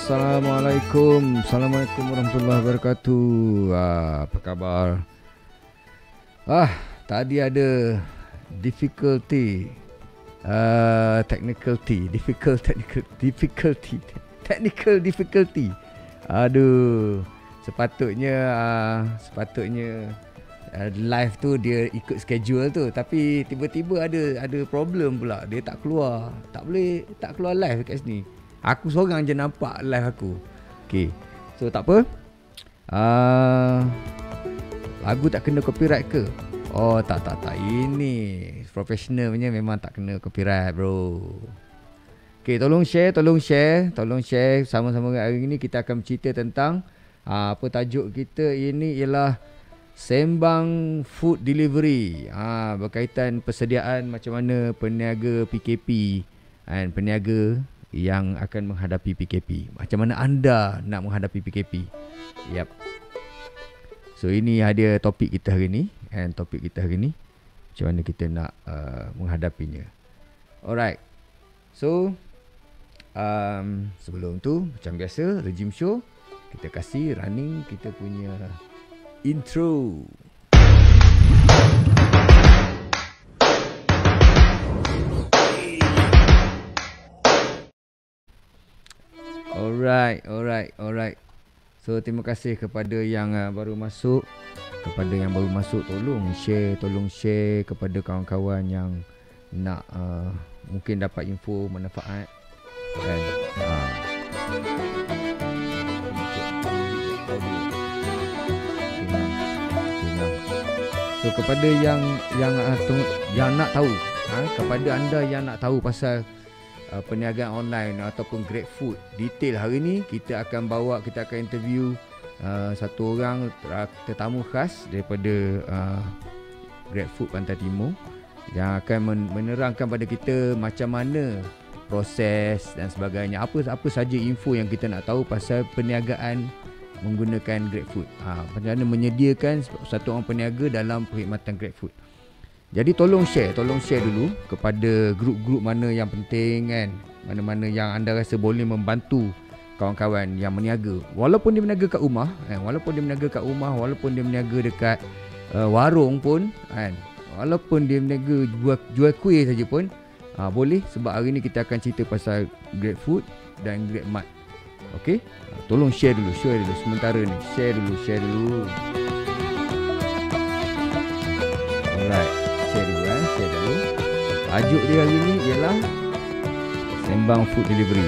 Assalamualaikum warahmatullahi wabarakatuh. Apa khabar? Tadi ada difficulty, technical difficulty. Aduh, sepatutnya live tu dia ikut schedule tu, tapi tiba-tiba ada problem pula. Dia tak keluar live kat sini. Aku seorang je nampak live aku. Okay, so tak apa. Lagu tak kena copyright ke? Oh tak. Ini professional punya, memang tak kena copyright bro. Okay, tolong share. Sama-sama hari ini kita akan bercerita tentang apa tajuk kita ini ialah Sembang Food Delivery. Berkaitan persediaan macam mana peniaga PKP dan peniaga yang akan menghadapi PKP. Macam mana anda nak menghadapi PKP? Yap. So ini ada topik kita hari ni. And topik kita hari ni, macam mana kita nak menghadapinya. Alright. So sebelum tu, macam biasa, Regime Show, kita kasih running kita punya intro. Alright. So terima kasih kepada yang baru masuk. Tolong share kepada kawan-kawan yang nak mungkin dapat info manfaat. Dan so kepada yang nak tahu, kepada anda yang nak tahu pasal perniagaan online ataupun GrabFood detail, hari ni kita akan interview satu orang tetamu khas daripada GrabFood Pantai Timur yang akan menerangkan pada kita macam mana proses dan sebagainya, apa saja info yang kita nak tahu pasal perniagaan menggunakan GrabFood, macam mana menyediakan satu orang peniaga dalam perkhidmatan GrabFood. Jadi tolong share dulu kepada grup-grup mana yang penting kan, mana-mana yang anda rasa boleh membantu kawan-kawan yang meniaga. Walaupun dia meniaga kat rumah, walaupun dia meniaga dekat warung pun kan, walaupun dia meniaga jual kuih saja pun boleh, sebab hari ni kita akan cerita pasal GrabFood dan GrabMart. Okey, tolong share dulu sementara ni. Share dulu. Alright, share dulu. Tajuk dia hari ni ialah Sembang Food Delivery.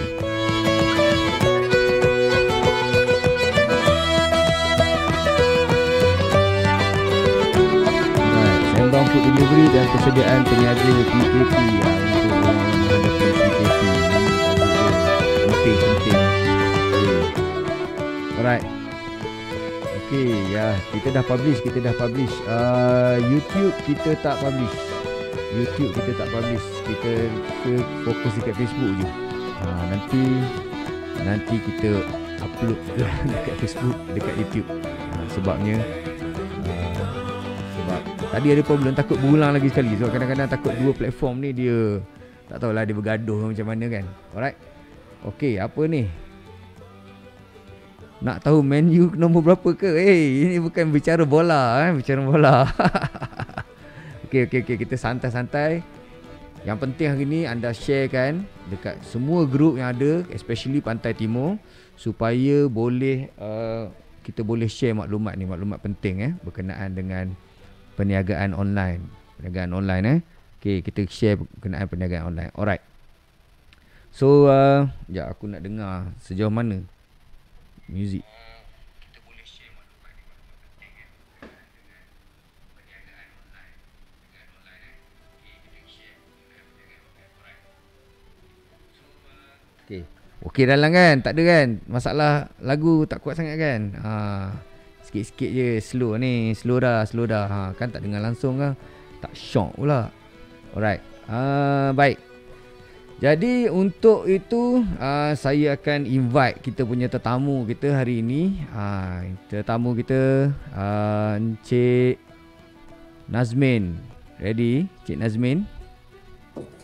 Alright, Sembang Food Delivery dan persediaan peniaga PKP untuk orang menghadapi PKP. Penting. Alright. Okay, ya, kita dah publish. YouTube kita tak publish. Kita fokus dekat Facebook je. Nanti kita upload dekat Facebook, dekat YouTube. Sebab tadi ada problem, takut berulang lagi sekali. Sebab kadang-kadang takut dua platform ni dia tak tahulah, dia bergaduh macam mana kan. Alright. Okay, apa ni? Nak tahu menu nombor berapa ke? Ini bukan bicara bola. Okay, kita santai-santai. Yang penting hari ni anda sharekan dekat semua grup yang ada, especially Pantai Timur, supaya boleh kita boleh share maklumat penting berkenaan dengan perniagaan online. Okay, kita share berkenaan perniagaan online. Alright. So aku nak dengar sejauh mana muzik. Kita boleh share maklumat penting dengan perniagaan online. Kita share perniagaan online. Alright. So okey dalam kan? Tak ada kan? Masalah lagu tak kuat sangat kan? Sikit-sikit je slow dah. Kan tak dengar langsung kan? Tak shock pula. Alright. Baik. Jadi untuk itu saya akan invite kita punya tetamu kita hari ini. Tetamu kita Encik Nazmin. Ready Encik Nazmin?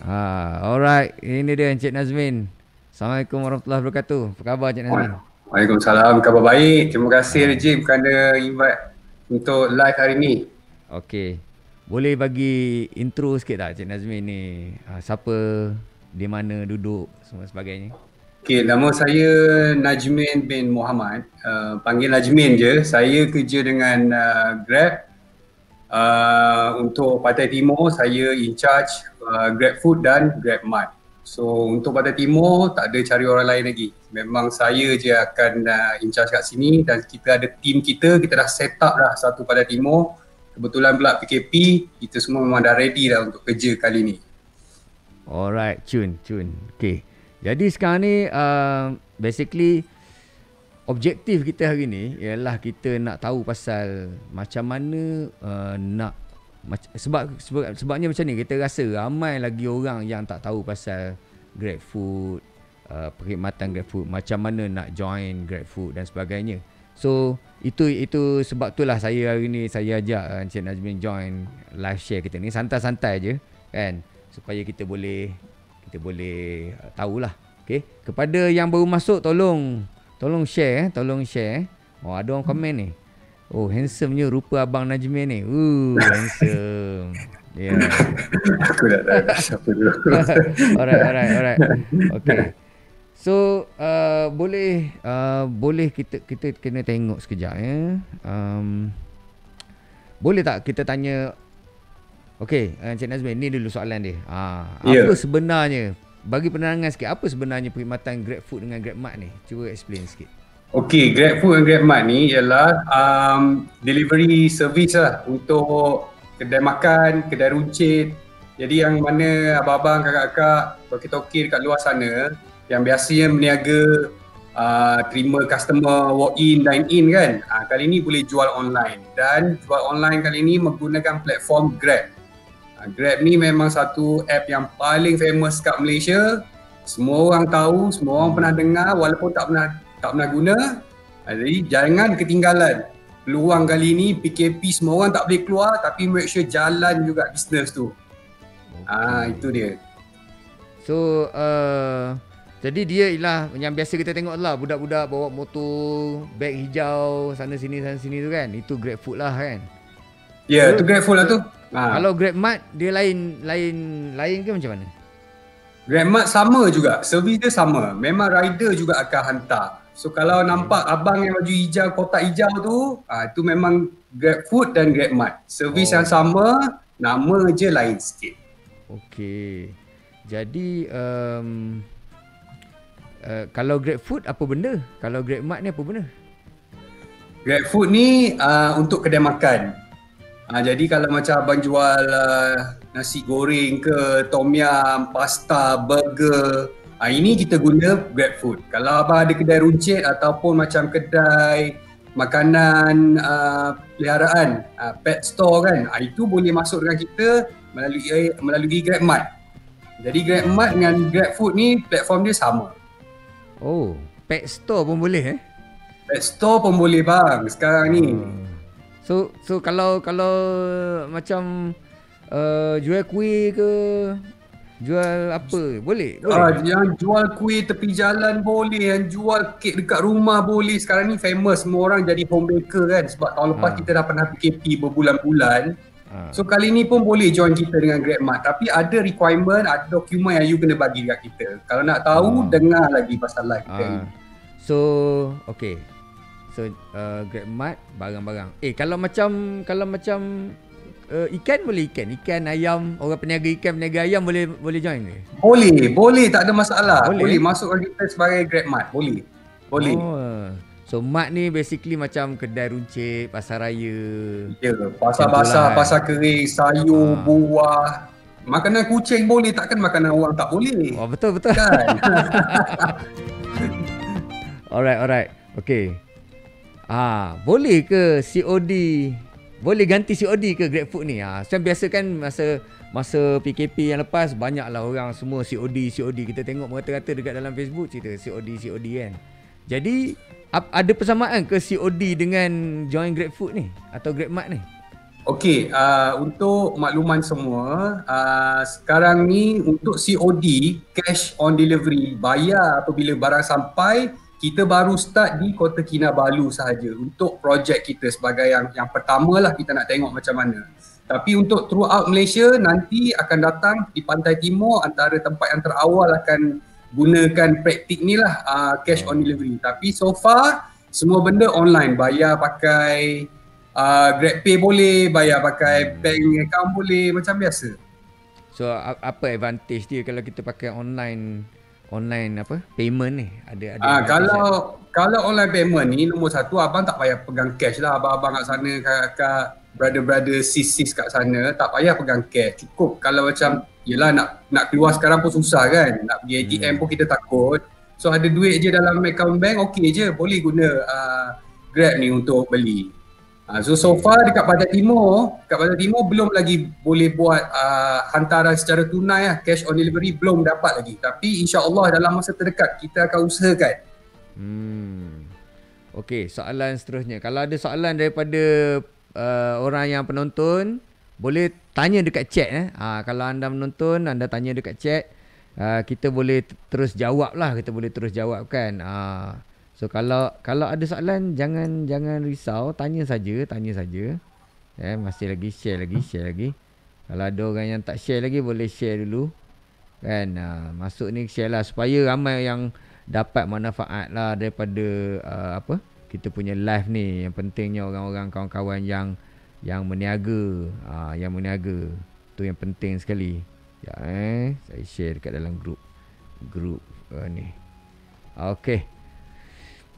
Alright, ini dia Encik Nazmin. Assalamualaikum warahmatullahi wabarakatuh. Apa khabar Cik Nazmin? Waalaikumsalam, khabar baik. Terima kasih Ah, Rejim kerana invite untuk live hari ni. okey. Boleh bagi intro sikit tak Cik Nazmin ni? Siapa, di mana duduk, semua sebagainya. Okey, nama saya Najmin bin Muhammad. Panggil Najmin je. Saya kerja dengan Grab. Untuk Pantai Timur, saya in charge Grab Food dan Grab Mart. So untuk Pantai Timur tak ada cari orang lain lagi. Memang saya je akan in charge kat sini dan kita ada team kita dah set up dah satu Pantai Timur. Kebetulan pula PKP, kita semua memang dah ready dah untuk kerja kali ni. Alright, cun. Okey. Jadi sekarang ni basically objektif kita hari ni ialah kita nak tahu pasal macam mana sebabnya macam ni kita rasa ramai lagi orang yang tak tahu pasal GrabFood, perkhidmatan GrabFood, macam mana nak join GrabFood dan sebagainya. So itu sebab itulah saya hari ni saya ajak Encik Nazmin join live share kita ni, santai-santai je kan, supaya kita boleh tahulah. Okey, kepada yang baru masuk tolong share. Oh, ada orang komen ni. Oh, handsome-nya rupa Abang Najmin ni. Handsome. Ya. Yeah. Aku tak tahu siapa dulu. Alright. Okay. So, boleh kita kena tengok sekejap ya. Boleh tak kita tanya. Okay, Encik Nazmin, ni dulu soalan dia. Apa sebenarnya, bagi penerangan sikit, apa sebenarnya perkhidmatan GrabFood dengan GrabMart ni? Cuba explain sikit. Okey, GrabFood dan GrabMart ni ialah delivery service lah untuk kedai makan, kedai runcit. Jadi yang mana abang-abang, kakak-kakak, toki-toki dekat luar sana yang biasanya berniaga terima customer walk in, dine in kan, kali ni boleh jual online. Dan jual online kali ni menggunakan platform Grab. Grab ni memang satu app yang paling famous kat Malaysia. Semua orang tahu, semua orang pernah dengar walaupun tak pernah guna. Jadi jangan ketinggalan peluang kali ni. PKP semua orang tak boleh keluar, tapi make sure jalan juga bisnes tu. Itu dia. So jadi dia ialah yang biasa kita tengok lah, budak-budak bawa motor, beg hijau sana sini tu kan. Itu GrabFood lah kan. Ya, tu GrabFood lah tu. Kalau GrabMart dia lain ke macam mana? GrabMart sama juga, servis dia sama. Memang rider juga akan hantar. So kalau nampak abang yang baju hijau, kotak hijau tu, itu memang GrabFood dan GrabMart. Servis yang sama, nama je lain sikit. Okey. Jadi kalau GrabFood apa benda? Kalau GrabMart ni apa benda? GrabFood ni untuk kedai makan. Jadi kalau macam abang jual nasi goreng ke, tom yum, pasta, burger, ini kita guna GrabFood. Kalau abang ada kedai runcit ataupun macam kedai makanan peliharaan, pet store kan, itu boleh masuk dengan kita melalui GrabMart. Jadi GrabMart dengan GrabFood ni platform dia sama. Oh, pet store pun boleh Pet store pun boleh bang sekarang ni. So kalau macam jual kuih ke, jual apa boleh? Yang jual kuih tepi jalan boleh, yang jual kek dekat rumah boleh. Sekarang ni famous, semua orang jadi home baker kan, sebab tahun lepas kita dah pernah PKP berbulan-bulan. So kali ni pun boleh join kita dengan GrabMart, tapi ada requirement, ada dokumen yang you kena bagi kat kita. Kalau nak tahu, dengar lagi pasal live kita ni. So okay. So GrabMart barang-barang. Kalau macam ikan boleh, ikan ayam, orang peniaga ayam boleh join ke? Boleh, tak ada masalah. Boleh eh? masukkan kita sebagai GrabMart. Boleh. So Mart ni basically macam kedai runcit, pasar raya. Ya, pasar basah, pasar kering, sayur, buah. Makanan kucing boleh, takkan makanan orang tak boleh. Oh, betul. Kan? Alright. Okay. Boleh ke COD? Boleh ganti COD ke GrabFood ni? Macam biasa kan masa PKP yang lepas, banyaklah orang semua COD. Kita tengok merata-rata dekat dalam Facebook cerita COD kan. Jadi ada persamaan ke COD dengan join GrabFood ni atau GrabMart ni? Okey, untuk makluman semua, sekarang ni untuk COD, cash on delivery, bayar apabila barang sampai, kita baru start di Kota Kinabalu sahaja untuk projek kita sebagai yang pertama lah, kita nak tengok macam mana. Tapi untuk throughout Malaysia nanti akan datang di Pantai Timur, antara tempat yang terawal akan gunakan praktik ni lah, cash on delivery. Tapi so far semua benda online, bayar pakai GrabPay boleh, bayar pakai bank account boleh, macam biasa. So apa advantage dia kalau kita pakai online apa payment ni? Ada Kalau online payment ni, nombor satu, abang tak payah pegang cash lah. Abang-abang kat sana, kakak, brother-brother, sis-sis kat sana, tak payah pegang cash. Cukup kalau macam, yelah nak keluar sekarang pun susah kan, nak pergi ATM pun kita takut. So ada duit je dalam account bank, okey je, boleh guna Grab ni untuk beli. So far dekat Pantai Timur belum lagi boleh buat hantaran secara tunai lah, cash on delivery belum dapat lagi. Tapi insya-Allah dalam masa terdekat kita akan usahakan. Okey, soalan seterusnya. Kalau ada soalan daripada orang yang penonton, boleh tanya dekat chat kalau anda menonton, anda tanya dekat chat, kita boleh terus jawab lah, kita boleh terus jawab kan. So kalau ada soalan, jangan risau, tanya saja. Masih lagi share lagi. Kalau ada orang yang tak share lagi, boleh share dulu. Kan masuk ni share lah supaya ramai yang dapat manfaat lah daripada kita punya live ni. Yang pentingnya orang-orang kawan-kawan yang meniaga, tu yang penting sekali. Saya share dekat dalam grup ni. Okey.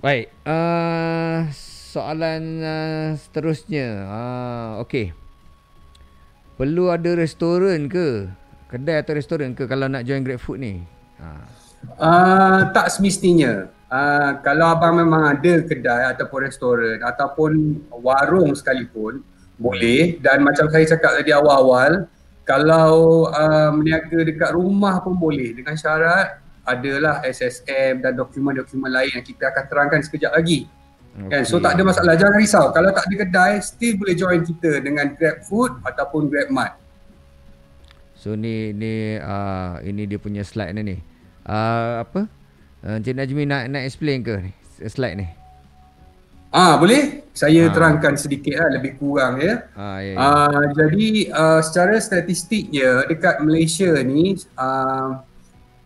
Baik, soalan seterusnya. Okey. Perlu ada restoran ke? Kedai atau restoran ke kalau nak join GrabFood ni? Tak semestinya. Kalau abang memang ada kedai ataupun restoran ataupun warung sekalipun, boleh. Dan macam saya cakap tadi awal-awal, kalau meniaga dekat rumah pun boleh, dengan syarat adalah SSM dan dokumen-dokumen lain yang kita akan terangkan sekejap lagi. Kan? So tak ada masalah, jangan risau. Kalau tak ada kedai, still boleh join kita dengan GrabFood ataupun GrabMart. So ni ini dia punya slide ni. Encik Najmi nak explain ke ni slide ni? Boleh? Saya terangkan sedikit lah, lebih kurang ya. Jadi secara statistiknya dekat Malaysia ni,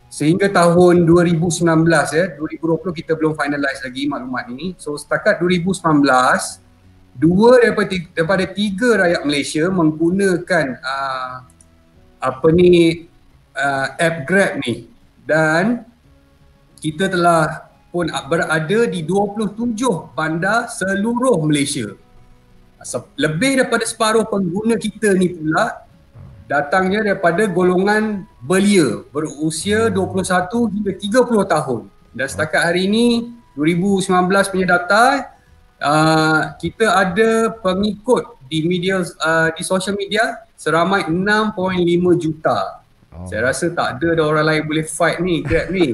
sehingga tahun 2019 2020 kita belum finalize lagi maklumat ni. So setakat 2019, 2 daripada 3 rakyat Malaysia menggunakan app Grab ni, dan kita telah pun berada di 27 bandar seluruh Malaysia. Lebih daripada separuh pengguna kita ni pula datangnya daripada golongan belia berusia 21 hingga 30 tahun. Dan setakat hari ini 2019 punya data, kita ada pengikut di social media seramai 6.5 juta. Saya rasa tak ada orang lain boleh fight ni Grab ni.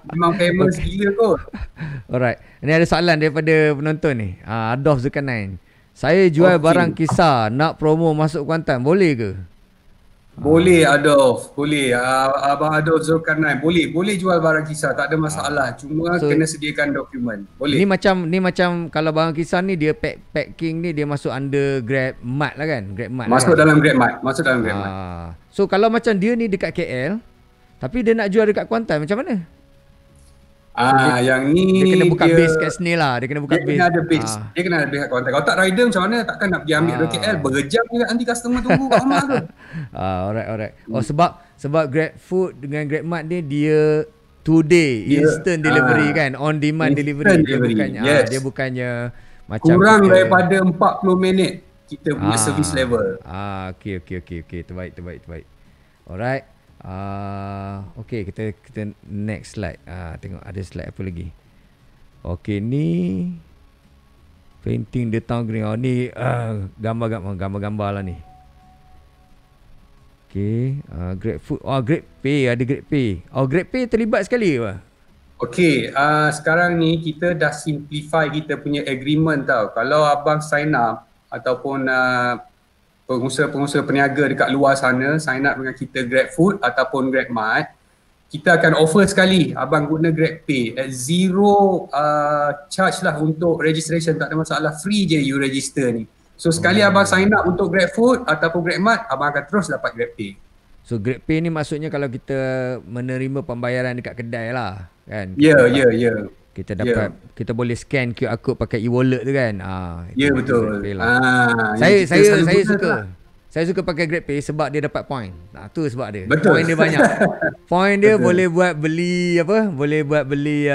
Memang famous gila kot. Alright. Ini ada soalan daripada penonton ni. Adolf Zulkarnain. Saya jual barang kisar, nak promo masuk Kuantan, boleh ke? Boleh Adolf, boleh. Abang Adolf Zulkarnain, boleh jual barang kisar, tak ada masalah. Cuma kena sediakan dokumen. Boleh. Ni macam kalau barang kisar ni dia packing ni dia masuk under GrabMart lah kan? GrabMart. Masuk lah kan? dalam GrabMart. So kalau macam dia ni dekat KL tapi dia nak jual dekat Kuantan, macam mana? Yang ni dia kena buka base kat sini lah. Dia kena buka base. Dia kena ada base kat Kuantan. Kalau tak rider macam mana? Takkan nak pergi ambil dari KL. Berjam juga nanti customer tunggu kat rumah tu. Alright. Sebab GrabFood dengan GrabMart ni dia today instant delivery kan, on demand delivery. Dia bukannya macam kurang daripada 40 minit kita punya service level. Okey. Terbaik. Alright. Okay, kita next slide. Tengok ada slide apa lagi. Okay, ni painting the town green. Ni gambar-gambar lah ni. Okay, GrabFood. GrabPay, ada GrabPay. GrabPay terlibat sekali ke? Okay, sekarang ni kita dah simplify kita punya agreement tau. Kalau abang sign up ataupun pengusaha-pengusaha peniaga dekat luar sana sign up dengan kita GrabFood ataupun GrabMart, kita akan offer sekali abang guna GrabPay at zero charge lah untuk registration, tak ada masalah, free je you register ni. So sekali abang sign up untuk GrabFood ataupun GrabMart, abang akan terus dapat GrabPay. So GrabPay ni maksudnya kalau kita menerima pembayaran dekat kedai lah kan? Ya. Kita dapat, kita boleh scan QR code pakai e-wallet tu kan? Ya betul. Lah. Saya suka pakai GrabPay sebab dia dapat point. Tu sebab dia. Betul. Point dia banyak. Point dia boleh buat beli apa? Boleh buat beli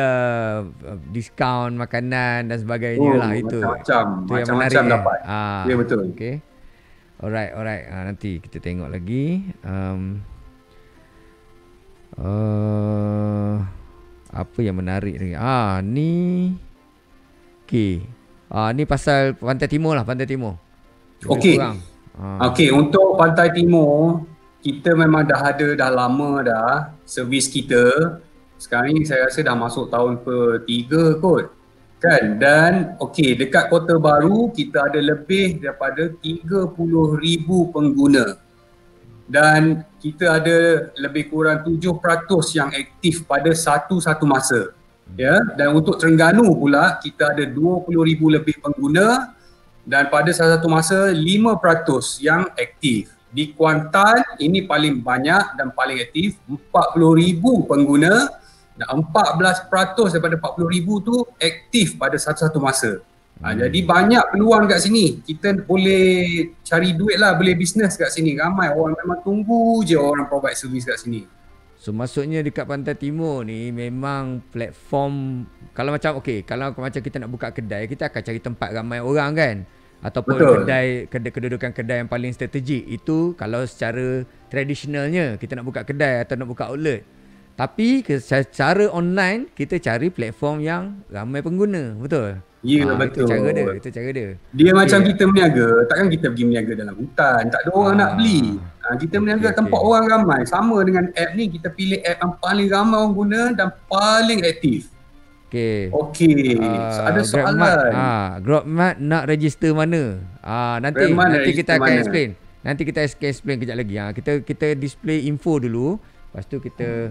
diskaun makanan dan sebagainya lah itu. Macam-macam dapat. Ya betul. Okay. Alright. Nanti kita tengok lagi. Apa yang menarik lagi? Ni. Okay. Ni pasal Pantai Timur lah, Pantai Timur. Okey. Okey, untuk Pantai Timur, kita memang dah lama dah servis kita. Sekarang ni saya rasa dah masuk tahun ke-3 kot. Kan? Dan okey, dekat Kota Baru kita ada lebih daripada 30,000 pengguna. Dan kita ada lebih kurang 7% yang aktif pada satu masa. Ya, dan untuk Terengganu pula kita ada 20,000 lebih pengguna. Dan pada satu masa 5% yang aktif. Di Kuantan ini paling banyak dan paling aktif, 40,000 pengguna dan 14% daripada 40,000 tu aktif pada satu masa. Jadi banyak peluang kat sini. Kita boleh cari duit lah, boleh bisnes kat sini. Ramai orang memang tunggu je orang provide servis kat sini. So maksudnya dekat Pantai Timur ni memang platform, kalau macam macam kita nak buka kedai, kita akan cari tempat ramai orang kan, ataupun kedudukan kedai yang paling strategik. Itu kalau secara tradisionalnya kita nak buka kedai atau nak buka outlet. Tapi secara online kita cari platform yang ramai pengguna, betul? Ya, betul. Itu cara dia. Dia macam kita berniaga, takkan kita pergi berniaga dalam hutan, tak ada orang nak beli. Kita berniaga tempat orang ramai. Sama dengan app ni, kita pilih app yang paling ramai orang guna dan paling aktif. Okey. Ada soalan. GrabMart nak register mana? Nanti kita akan explain. Nanti kita explain kejap lagi. Kita display info dulu, lepas tu kita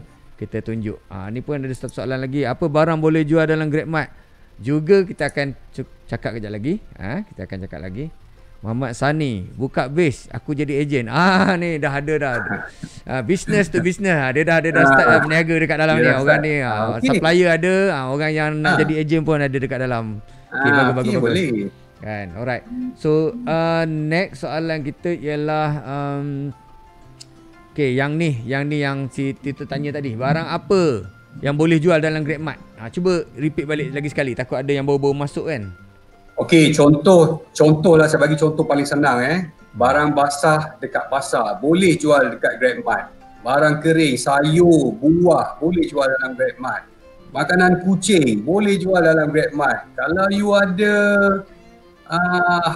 tunjuk. Ni pun ada satu soalan lagi. Apa barang boleh jual dalam GrabMart? Juga kita akan cakap kejap lagi. Kita akan cakap lagi. Muhammad Sani, buka base, aku jadi ejen. Ni dah ada dah. Business to business. Dia dah start berniaga dekat dalam ni. Orang ni supplier ada, orang yang nak jadi ejen pun ada dekat dalam. Bagus. Boleh. Kan, alright. So next soalan kita ialah yang ni yang si Tito tanya tadi. Barang apa yang boleh jual dalam GrabMart? Cuba repeat balik lagi sekali, takut ada yang baru-baru masuk kan. Okey, contoh lah, saya bagi contoh paling senang Barang basah dekat pasar boleh jual dekat GrabMart. Barang kering, sayur, buah boleh jual dalam GrabMart. Makanan kucing boleh jual dalam GrabMart. Kalau you ada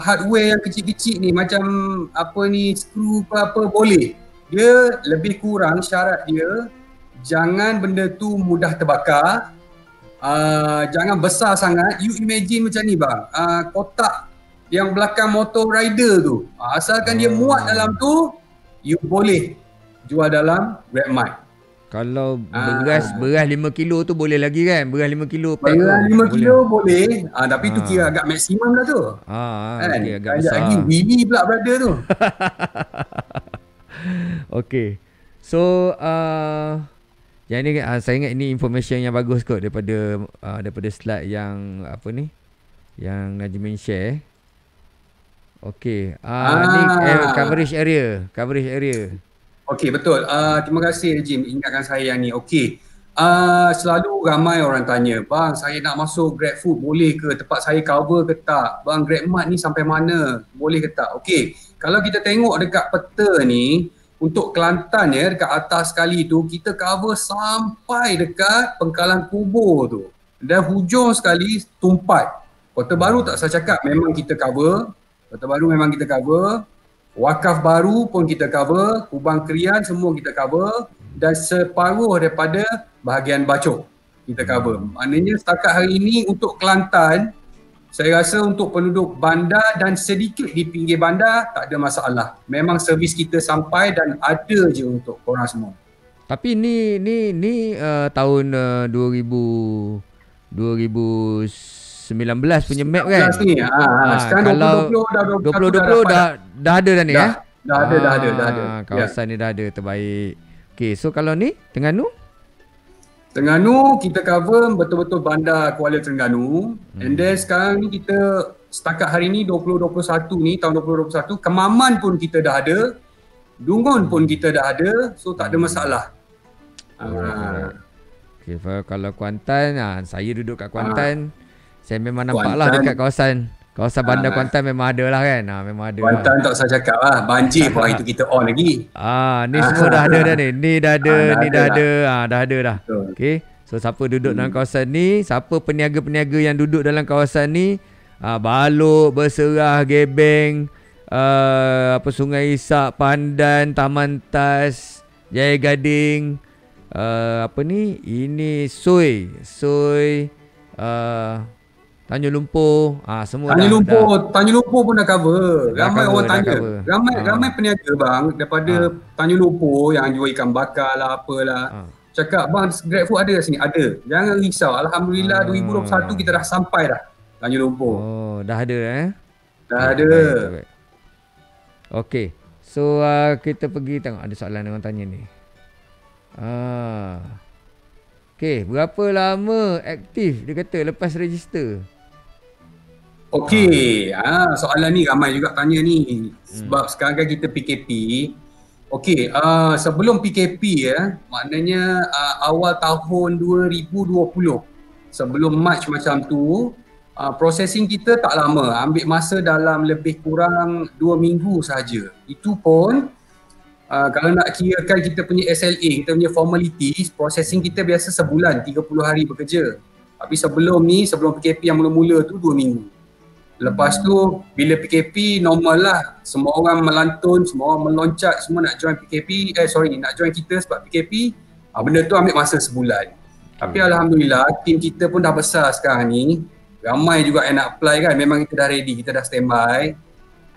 hardware yang kecil-kecil ni, macam skru apa boleh. Dia lebih kurang syarat dia, jangan benda tu mudah terbakar. Jangan besar sangat. You imagine macam ni bang, kotak yang belakang motor rider tu, asalkan dia muat dalam tu, you boleh jual dalam GrabMart. Kalau beras 5 kilo tu boleh lagi kan? Beras 5 kilo pack. Beras 5 kilo boleh. Tapi tu kira agak maksimum dah tu. Kan? Okay, agak besar. Lagi Willy pula brother tu. Okay. So yang ni saya ingat ini information yang bagus kot daripada slide yang yang Najmin share. Okey. Ni coverage area. Okey, betul. Terima kasih Jim ingatkan saya yang ni. Okey. Selalu ramai orang tanya, bang saya nak masuk GrabFood boleh ke? Tempat saya cover ke tak? Bang GrabMart ni sampai mana? Boleh ke tak? Okey. Kalau kita tengok dekat peta ni, untuk Kelantan dekat atas sekali tu, kita cover sampai dekat Pengkalan Kubur tu. Dan hujung sekali Tumpat. Kota Baru tak saya cakap, memang kita cover. Kota Baru memang kita cover. Wakaf Baru pun kita cover. Kubang Krian semua kita cover. Dan separuh daripada bahagian Bacok kita cover. Maknanya setakat hari ini untuk Kelantan, saya rasa untuk penduduk bandar dan sedikit di pinggir bandar tak ada masalah. Memang servis kita sampai dan ada je untuk korang semua. Tapi ni tahun 2019 punya map kan? Ni, sekarang kalau 2020 dah ada dah ni Dah ada. Kawasan ni dah ada, terbaik. Okay, so kalau ni Terengganu? Terengganu kita cover betul-betul bandar Kuala Terengganu. And then sekarang ni kita setakat hari ni 2021 ni, tahun 2021, Kemaman pun kita dah ada. Dungun pun kita dah ada. So tak ada masalah. Okay, kalau Kuantan, saya duduk kat Kuantan. Saya memang nampak lah dekat kawasan bandar Kuantan memang ada lah kan. Memang ada. Kuantan tak usah cakap lah. Banjir pun hari tu kita on lagi. Ni semua dah ada dah ni. Ni dah ada, ni dah ada. Dah ada dah. Okay. So siapa duduk dalam kawasan ni, siapa peniaga-peniaga yang duduk dalam kawasan ni, Balok, Berserah, Gebeng, Sungai Isak, Pandan, Taman Tas, Jaya Gading, ini Soi, Tanjung Lumpur, semua Tanjung Lumpur pun dah cover. Ramai orang tanya. Ramai peniaga bang daripada Tanjung Lumpur yang jual ikan bakar lah apalah. Cakap bang, GrabFood ada kat sini. Ada. Jangan risau. Alhamdulillah 2021 kita dah sampai dah Tanjung Lumpur. Dah ada Dah ada. Baik. Okey. So kita pergi tengok ada soalan orang tanya ni. Okey, berapa lama aktif dia kata lepas register? Okey, soalan ni ramai juga tanya ni. Sebab sekarang kan kita PKP. Okey, sebelum PKP maknanya awal tahun 2020. Sebelum Mac macam tu, processing kita tak lama. Ambil masa dalam lebih kurang 2 minggu sahaja. Itu pun kalau nak kirakan kita punya SLA, kita punya formalities, processing kita biasa sebulan, 30 hari bekerja. Tapi sebelum PKP yang mula-mula tu 2 minggu. Lepas tu bila PKP normal lah, semua orang melantun, semua orang meloncat, semua nak join PKP, nak join kita sebab PKP. Benda tu ambil masa sebulan. Tapi alhamdulillah tim kita pun dah besar sekarang ni. Ramai juga yang nak apply kan, memang kita dah ready, kita dah standby.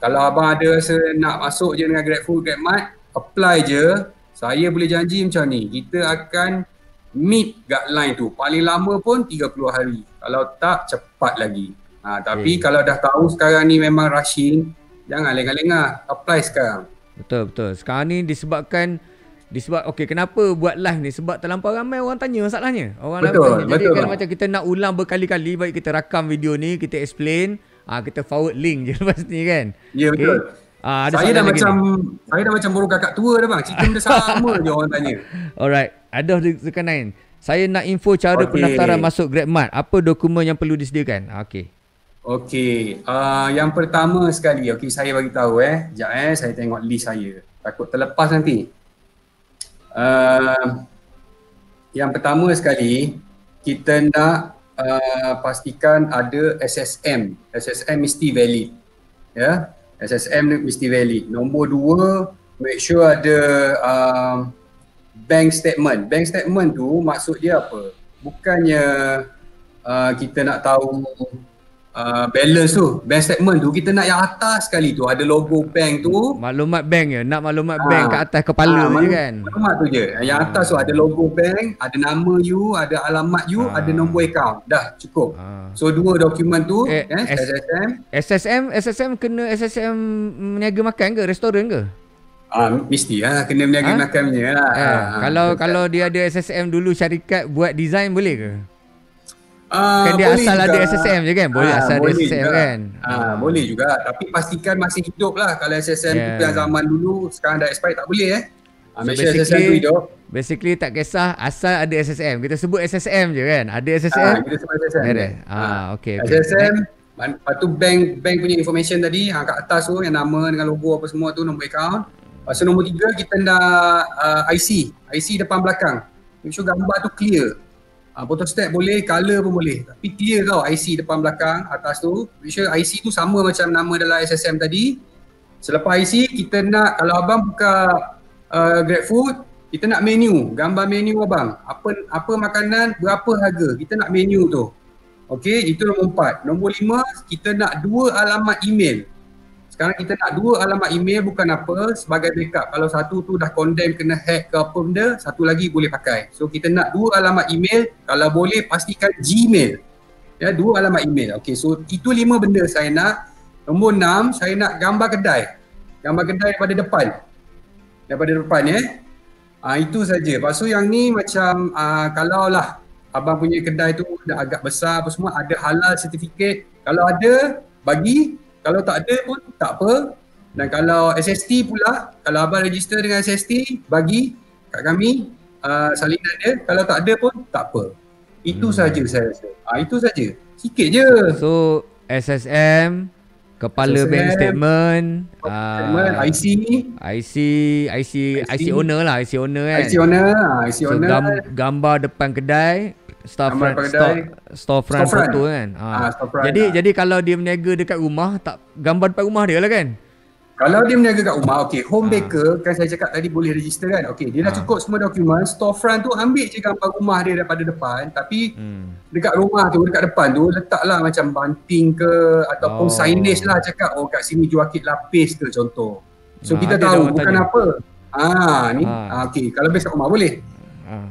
Kalau abang ada rasa nak masuk je dengan GrabFood, GrabMart, apply je. Saya boleh janji macam ni, kita akan meet guideline tu. Paling lama pun 30 hari. Kalau tak, cepat lagi. Tapi kalau dah tahu sekarang ni memang rushing, jangan lengah-lengah, apply sekarang. Betul. Sekarang ni disebab kenapa buat live ni? Sebab terlampau ramai orang tanya masalahnya. Jadi kalau macam kita nak ulang berkali-kali, baik kita rakam video ni, kita explain, kita forward link je lepas ni kan. Ya, betul. Saya dah macam burung kakak tua dah bang. Cerita benda sama je orang tanya. Alright, ada Zulkarnain. Saya nak info cara pendaftaran masuk GrabMart. Apa dokumen yang perlu disediakan? Okey, yang pertama sekali, saya bagi tahu sekejap saya tengok list saya. Takut terlepas nanti. Yang pertama sekali, kita nak pastikan ada SSM. SSM mesti valid. Ya, SSM mesti valid. Nombor 2, make sure ada bank statement. Bank statement tu maksud dia apa? Bukannya kita nak tahu balance tu, bank statement tu kita nak yang atas sekali tu ada logo bank tu, maklumat bank je, nak maklumat bank kat atas kepala je kan. Maklumat tu je. Yang atas tu ada logo bank, ada nama you, ada alamat you, ada nombor akaun. Dah cukup. So 2 dokumen tu SSM kena SSM meniaga makan ke, restoran ke? Mesti kena meniaga makan punya kalau dia ada SSM dulu syarikat buat design boleh ke? Kan dia asal juga ada SSM je kan? Boleh asal ada SSM juga kan? Boleh juga, tapi pastikan masih hidup lah. Kalau SSM tu yang zaman dulu, sekarang dah expired tak boleh make sure SSM tu hidup. Basically tak kisah asal ada SSM, kita sebut SSM je kan? Ada SSM? Kita sebut SSM okay. SSM, lepas tu bank punya information tadi, kat atas tu yang nama dengan logo apa semua tu, nombor akaun. Lepas tu nombor 3 kita nak IC depan belakang. Make sure gambar tu clear. Photostat boleh, color pun boleh. Tapi clear tau IC depan belakang atas tu. Make sure IC tu sama macam nama dalam SSM tadi. Selepas IC kita nak, kalau abang buka GrabFood, kita nak menu, gambar menu abang. Apa makanan, berapa harga. Kita nak menu tu. Okey, itu nombor 4. Nombor 5, kita nak 2 alamat email. Sekarang kita nak 2 alamat email bukan apa, sebagai backup. Kalau satu tu dah condemn kena hack ke apa benda, satu lagi boleh pakai. So kita nak 2 alamat email, kalau boleh pastikan Gmail. Ya, 2 alamat email. Okey, so itu 5 benda saya nak. Nombor 6, saya nak gambar kedai. Gambar kedai daripada depan. Daripada depan itu saja. Lepas tu yang ni macam kalau lah abang punya kedai tu dah agak besar apa semua, ada halal certificate. Kalau ada, bagi. Kalau tak ada pun tak apa. Dan kalau SST pula, kalau abang register dengan SST, bagi kat kami salinan dia. Kalau tak ada pun tak apa. Itu saja saya rasa. Itu saja. Sikit je. So SSM, kepala SSM, bank statement, IC owner lah, IC owner kan. IC owner, IC So owner. gambar depan kedai, storefront foto kan. Storefront. Jadi kalau dia berniaga dekat rumah, tak gambar depan rumah dia lah kan. Kalau dia berniaga kat rumah, okey, home baker kan saya cakap tadi boleh register kan. Okey, dia dah cukup semua dokumen, storefront tu ambil je gambar rumah dia daripada depan, tapi dekat rumah tu, dekat depan tu letaklah macam banting ke ataupun signage lah, cakap kat sini jual kit lapis ke contoh. So kita tahu bukan tanya. Apa. Okey, kalau base kat rumah boleh.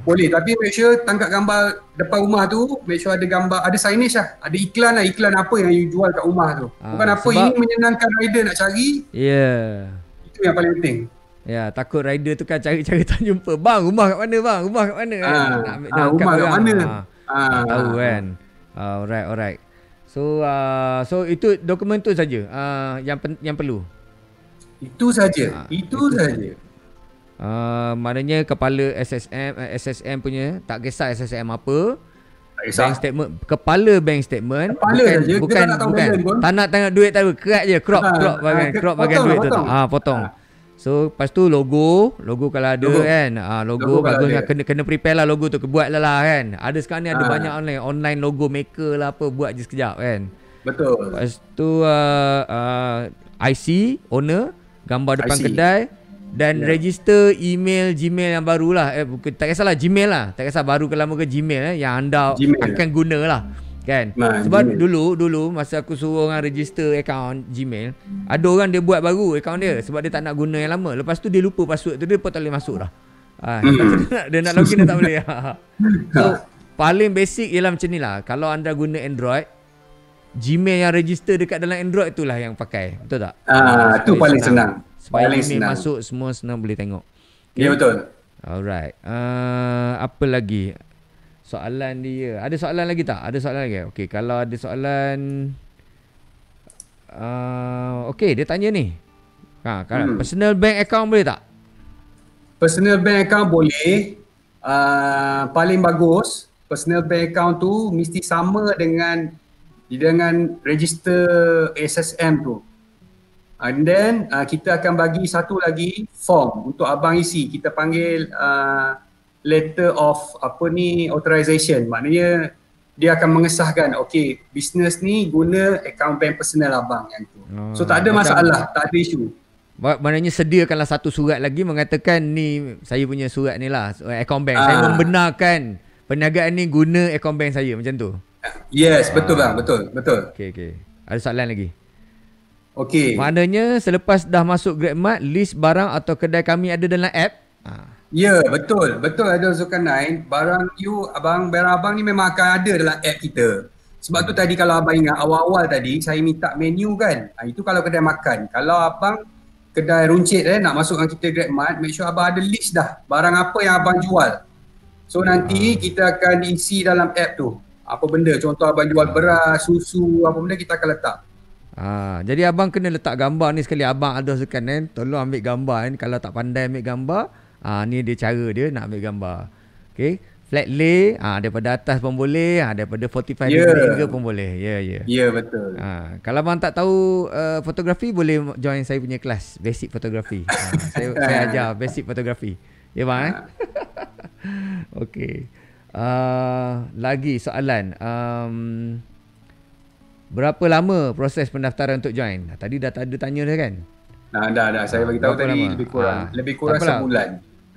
Boleh, tapi make sure tangkap gambar depan rumah tu, make sure ada gambar, ada signage lah, ada iklan lah, iklan apa yang you jual kat rumah tu. Bukan apa, ini menyenangkan rider nak cari. Itu yang paling penting. Takut rider tu kan cari-cari tak jumpa. Bang, rumah kat mana bang? Rumah kat mana? Rumah kat mana? Tak tahu kan. Alright. So itu dokumen tu saja yang perlu. Itu saja. Itu saja. Maknanya kepala SSM punya, tak kisah SSM apa, bank statement, kepala bank statement, bukan tak nak tengok duit tahu, kerat je, crop bagian duit tu potong. So lepas tu logo kalau ada kan, logo bagus lah, kena prepare lah logo tu, buat lah kan. Ada sekarang ni ada banyak online logo maker lah apa, buat je sekejap kan. Betul. Lepas tu IC owner, gambar depan kedai, dan register email Gmail yang barulah. Tak kisahlah Gmail lah. Tak kisah baru ke lama ke Gmail yang anda akan guna lah. Kan? Sebab Gmail. dulu masa aku suruh orang register account Gmail, ada orang dia buat baru account dia sebab dia tak nak guna yang lama. Lepas tu dia lupa password tu, dia pun tak boleh masuk dah. Dia nak login dia tak boleh. So paling basic ialah macam ni lah. Kalau anda guna Android, Gmail yang register dekat dalam Android itulah yang pakai. Betul tak? Itu paling senang. Supaya email masuk semua senang boleh tengok. Ya, betul. Alright. Apa lagi? Soalan dia. Ada soalan lagi tak? Ada soalan lagi? Okey, kalau ada soalan okey, dia tanya ni. Personal bank account boleh tak? Personal bank account boleh. Paling bagus personal bank account tu mesti sama dengan register SSM tu. And then kita akan bagi satu lagi form untuk abang isi. Kita panggil letter of authorization. Maknanya dia akan mengesahkan, okey, bisnes ni guna account bank personal abang yang tu. So tak ada masalah, tak ada isu. Maknanya sediakanlah satu surat lagi mengatakan ni saya punya surat ni lah, account bank. Saya membenarkan perniagaan ni guna account bank saya, macam tu. Yes, betul bang, betul. Okey. Ada soalan lagi? Okey. Maknanya selepas dah masuk GrabMart, list barang atau kedai kami ada dalam app? Ya, betul. Betul ada Zulkarnain. Barang abang ni memang akan ada dalam app kita. Sebab tu tadi kalau abang ingat awal-awal tadi saya minta menu kan. Itu kalau kedai makan. Kalau abang kedai runcit nak masuk dengan kita GrabMart, make sure abang ada list dah barang apa yang abang jual. So nanti kita akan isi dalam app tu. Apa benda, contoh abang jual beras, susu, apa benda kita akan letak. Jadi abang kena letak gambar ni sekali. Abang ada Zulkarnain, tolong ambil gambar ni. Kalau tak pandai ambil gambar, ni dia cara dia nak ambil gambar. Okay, flat lay, daripada atas pun boleh, daripada 45 degree pun boleh. Ya, betul. Kalau abang tak tahu fotografi, boleh join saya punya kelas basic fotografi. Saya ajar basic fotografi. Ya bang. Okay. Lagi soalan. Berapa lama proses pendaftaran untuk join? Tadi dah ada tanya dah kan? Dah. Saya bagi tahu tadi lama? Lebih kurang sebulan.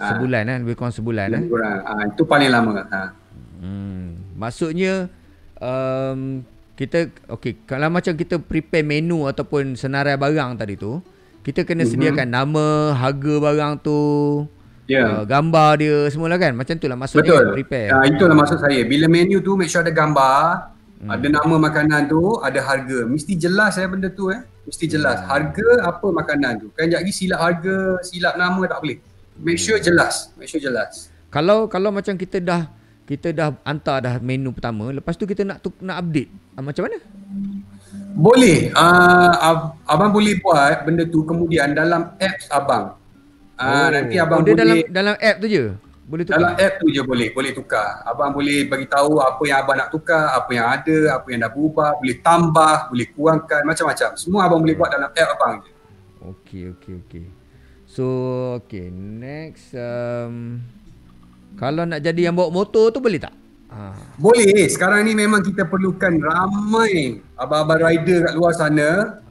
Sebulan kan? Lebih kurang sebulan. Lebih kurang. Itu paling lama. Maksudnya kita kalau macam kita prepare menu ataupun senarai barang tadi tu, kita kena sediakan nama, harga barang tu, gambar dia semualah kan. Macam tu lah maksudnya. Betul. Kan, prepare. Itulah maksud saya. Bila menu tu make sure ada gambar, ada nama makanan tu, ada harga. Mesti jelas benda tu Mesti jelas. Harga apa makanan tu. Kan sekejap lagi silap harga, silap nama tak boleh. Make sure jelas. Kalau macam kita dah hantar dah menu pertama, lepas tu kita nak update. Macam mana? Boleh. Abang boleh buat benda tu kemudian dalam apps abang. Nanti abang boleh dalam app tu je. Boleh tukar. Dalam app tu je boleh tukar. Abang boleh bagi tahu apa yang abang nak tukar, apa yang ada, apa yang dah berubah, boleh tambah, boleh kurangkan, macam-macam. Semua abang boleh buat dalam app abang je. Okey. So, next kalau nak jadi yang bawa motor tu boleh tak? Boleh. Sekarang ni memang kita perlukan ramai abang-abang rider kat luar sana.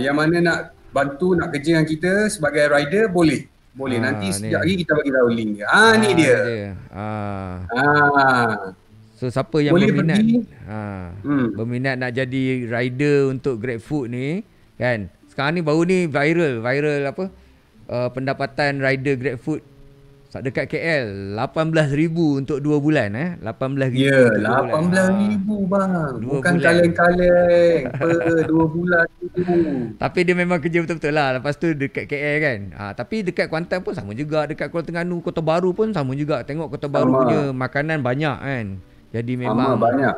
Yang mana nak bantu, nak kerja dengan kita sebagai rider, boleh. Nanti sekejap lagi kita bagi tahu link dia. Ni dia. So siapa yang berminat nak jadi rider untuk GrabFood ni kan. Sekarang ni baru ni viral apa? Pendapatan rider GrabFood dekat KL 18,000 untuk 2 bulan 18,000. Ya, 18,000 bang. Bukan kaleng-kaleng per 2 bulan tu. Tapi dia memang kerja betul-betul lah. Lepas tu dekat KL kan. Tapi dekat Kuantan pun sama juga. Dekat Kuala Terengganu, Kota Baru pun sama juga. Tengok Kota Baru punya makanan banyak kan. Jadi memang banyak.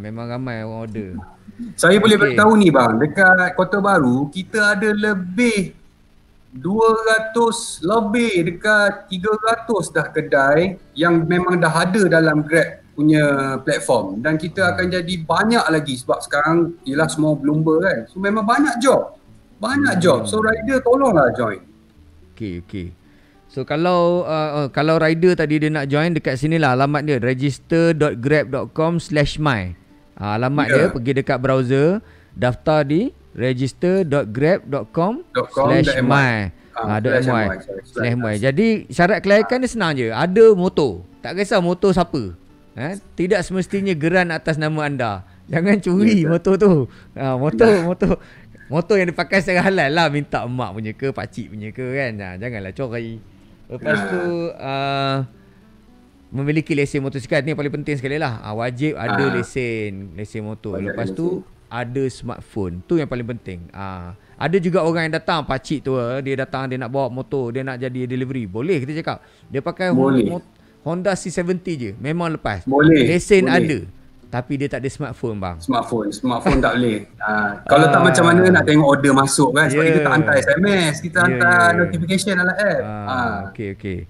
Memang ramai orang order. Saya boleh beritahu ni bang, dekat Kota Baru kita ada lebih 200 lebih, dekat 300 dah kedai yang memang dah ada dalam Grab punya platform, dan kita akan jadi banyak lagi sebab sekarang ialah semua berlumba kan. So memang banyak job. So rider tolonglah join. Okey. So kalau rider tadi dia nak join, dekat sinilah alamat dia, register.grab.com/my. Alamat dia, pergi dekat browser, daftar di register.grab.com/my. .my. Jadi syarat kelayakan dia senang je. Ada motor, tak kisah motor siapa. Tidak semestinya geran atas nama anda. Jangan curi motor tu. Motor yang dipakai secara halal lah. Minta emak punya ke, pakcik punya ke kan. Janganlah curi. Lepas tu memiliki lesen motosikal ni paling penting sekali lah. Wajib ada lesen motor. Lepas tu ada smartphone. Tu yang paling penting. Ada juga orang yang datang, pakcik tu, dia datang, dia nak bawa motor, dia nak jadi delivery. Boleh kita cakap. Dia pakai Honda C70 je. Memang lepas. Lesen ada. Tapi dia tak ada smartphone bang. Smartphone tak boleh. Kalau tak macam mana nak tengok order masuk kan. Sebab kita tak hantar SMS, kita hantar notification dalam app. Okay.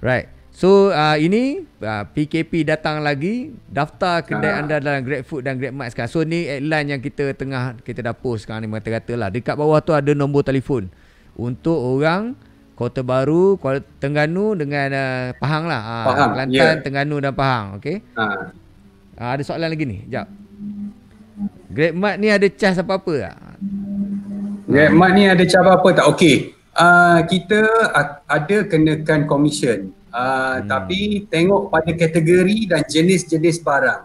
Right. So ini PKP datang lagi, daftar kedai anda dalam GrabFood dan GrabMart sekarang. So ni headline yang kita dah post sekarang ni, mengata-kata lah. Dekat bawah tu ada nombor telefon untuk orang Kota Baru, Kuala Terengganu dengan Pahang lah. Kelantan, Terengganu dan Pahang. Okay. Ada soalan lagi ni, jap. GrabMart ni ada charge apa-apa tak? GrabMart ni ada charge apa-apa tak? Okay. Kita ada kenakan komisen. Tapi tengok pada kategori dan jenis-jenis barang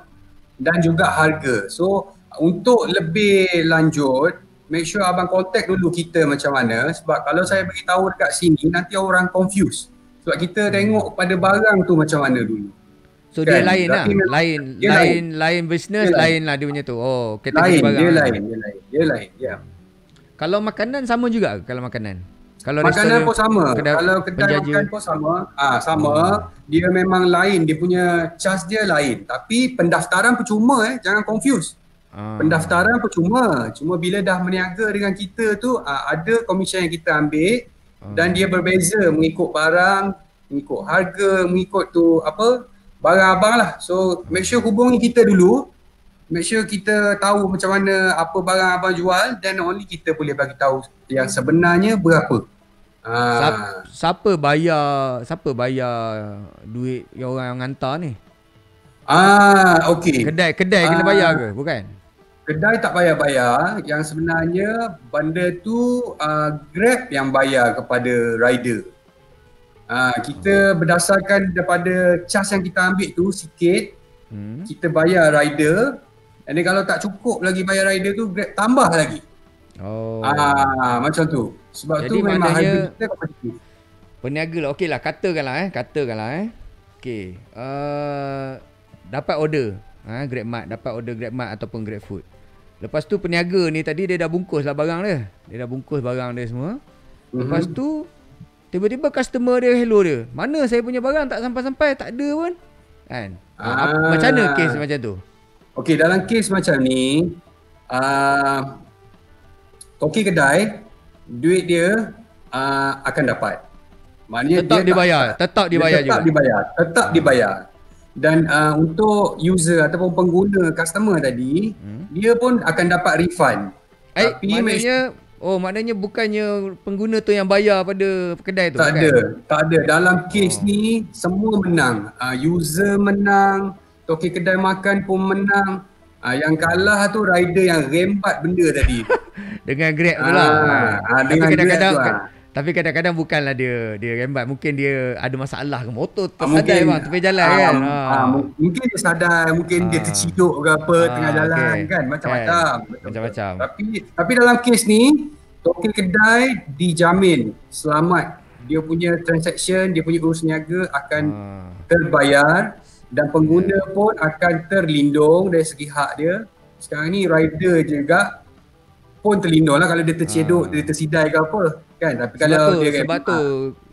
dan juga harga. So untuk lebih lanjut, make sure abang contact dulu kita macam mana. Sebab kalau saya beritahu dekat sini, nanti orang confuse. Sebab kita tengok pada barang tu macam mana dulu. So kan? Dia lain lah. Lain business, lain lah dia punya tu. Kategori barang. Dia lain. Ya. Kalau makanan sama juga kalau makanan? Kalau makanan pun sama. Kalau kedai makan pun sama. Sama. Dia memang lain. Dia punya charge dia lain. Tapi pendaftaran percuma jangan confuse. Pendaftaran percuma. Cuma bila dah meniaga dengan kita tu, ada komisen yang kita ambil dan dia berbeza mengikut barang, mengikut harga, mengikut tu barang abang lah. So make sure hubungi kita dulu. Make sure kita tahu macam mana apa barang abang jual, dan only kita boleh bagi tahu yang sebenarnya berapa. Siapa bayar duit yang orang yang hantar ni? Okey. Kedai kena bayar ke? Bukan. Kedai tak bayar. Yang sebenarnya benda tu Grab yang bayar kepada rider. Kita berdasarkan daripada charge yang kita ambil tu sikit, kita bayar rider, and then kalau tak cukup lagi bayar rider tu, Grab tambah lagi. Oh. Macam tu. Sebab Jadi tu memang maknanya harga kita kompetitif. peniaga lah. Okey lah, katakanlah. Okey. Dapat order. GrabMart, dapat order GrabMart ataupun GrabFood. Lepas tu peniaga ni tadi dia dah bungkus lah barang dia. Dia dah bungkus barang dia semua. Lepas tu tiba-tiba customer dia hello dia. Mana saya punya barang tak sampai-sampai, tak ada pun. Kan? Macam mana kes macam tu? Okey, dalam kes macam ni, toki kedai, duit dia akan dapat. Maknanya Tetap dibayar juga. Tetap dibayar. Dan untuk user ataupun pengguna customer tadi, dia pun akan dapat refund. Tapi maknanya bukannya pengguna tu yang bayar pada kedai tu? Tak ada. Dalam kes ni semua menang. User menang, toki kedai makan pun menang. Yang kalah tu rider yang rembat benda tadi. Dengan Grab tu lah. Tapi kadang-kadang bukanlah dia rembat. Mungkin dia ada masalah ke motor tersadai bang tepi jalan kan. Mungkin dia sadar, mungkin dia terciduk ke apa tengah jalan kan. Macam-macam. Macam-macam. Tapi dalam kes ni, token kedai dijamin selamat. Dia punya transaction, dia punya urus niaga akan terbayar dan pengguna pun akan terlindung dari segi hak dia. Sekarang ni rider juga pun terlindung lah kalau dia terceduk, dia tersidai ke apa kan. Tapi kalau dia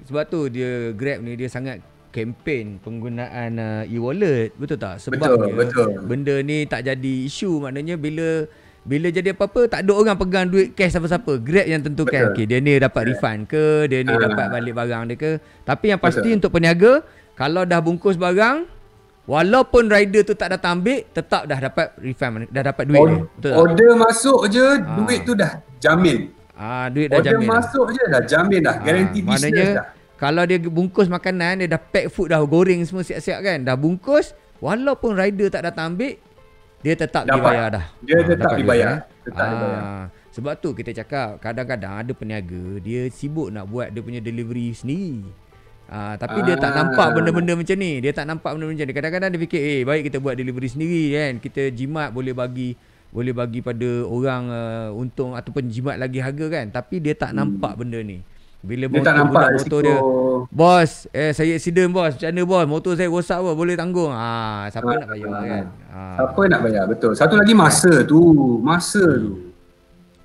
sebab tu dia Grab ni dia sangat kempen penggunaan e-wallet, betul tak? Sebab betul. Benda ni tak jadi isu, maknanya bila jadi apa-apa tak ada orang pegang duit cash siapa-siapa. Grab yang tentukan. Okey, dia ni dapat refund ke, dia ni dapat balik barang dia ke. Tapi yang pasti untuk peniaga, kalau dah bungkus barang, walaupun rider tu tak datang ambil, tetap dah dapat refund, dah dapat duit dia. Betul tak? Order masuk je, duit tu dah jamin. Duit dah jamin. Order masuk je dah jamin dah, garanti business dah. Kalau dia bungkus makanan, dia dah pack food dah, goreng semua siap-siap kan, dah bungkus, walaupun rider tak datang ambil, dia tetap dibayar dah. Dia tetap dibayar. Sebab tu kita cakap, kadang-kadang ada peniaga, dia sibuk nak buat dia punya delivery sendiri. Tapi dia tak nampak benda-benda macam ni. Kadang-kadang dia fikir, baik kita buat delivery sendiri kan, kita jimat boleh bagi pada orang untung ataupun jimat lagi harga kan. Tapi dia tak nampak benda ni. Bila motor dia, bos, saya accident bos, macam mana bos, motor saya rosak bos, boleh tanggung. Siapa nak bayar kan? Siapa nak bayar, betul. Satu lagi masa tu.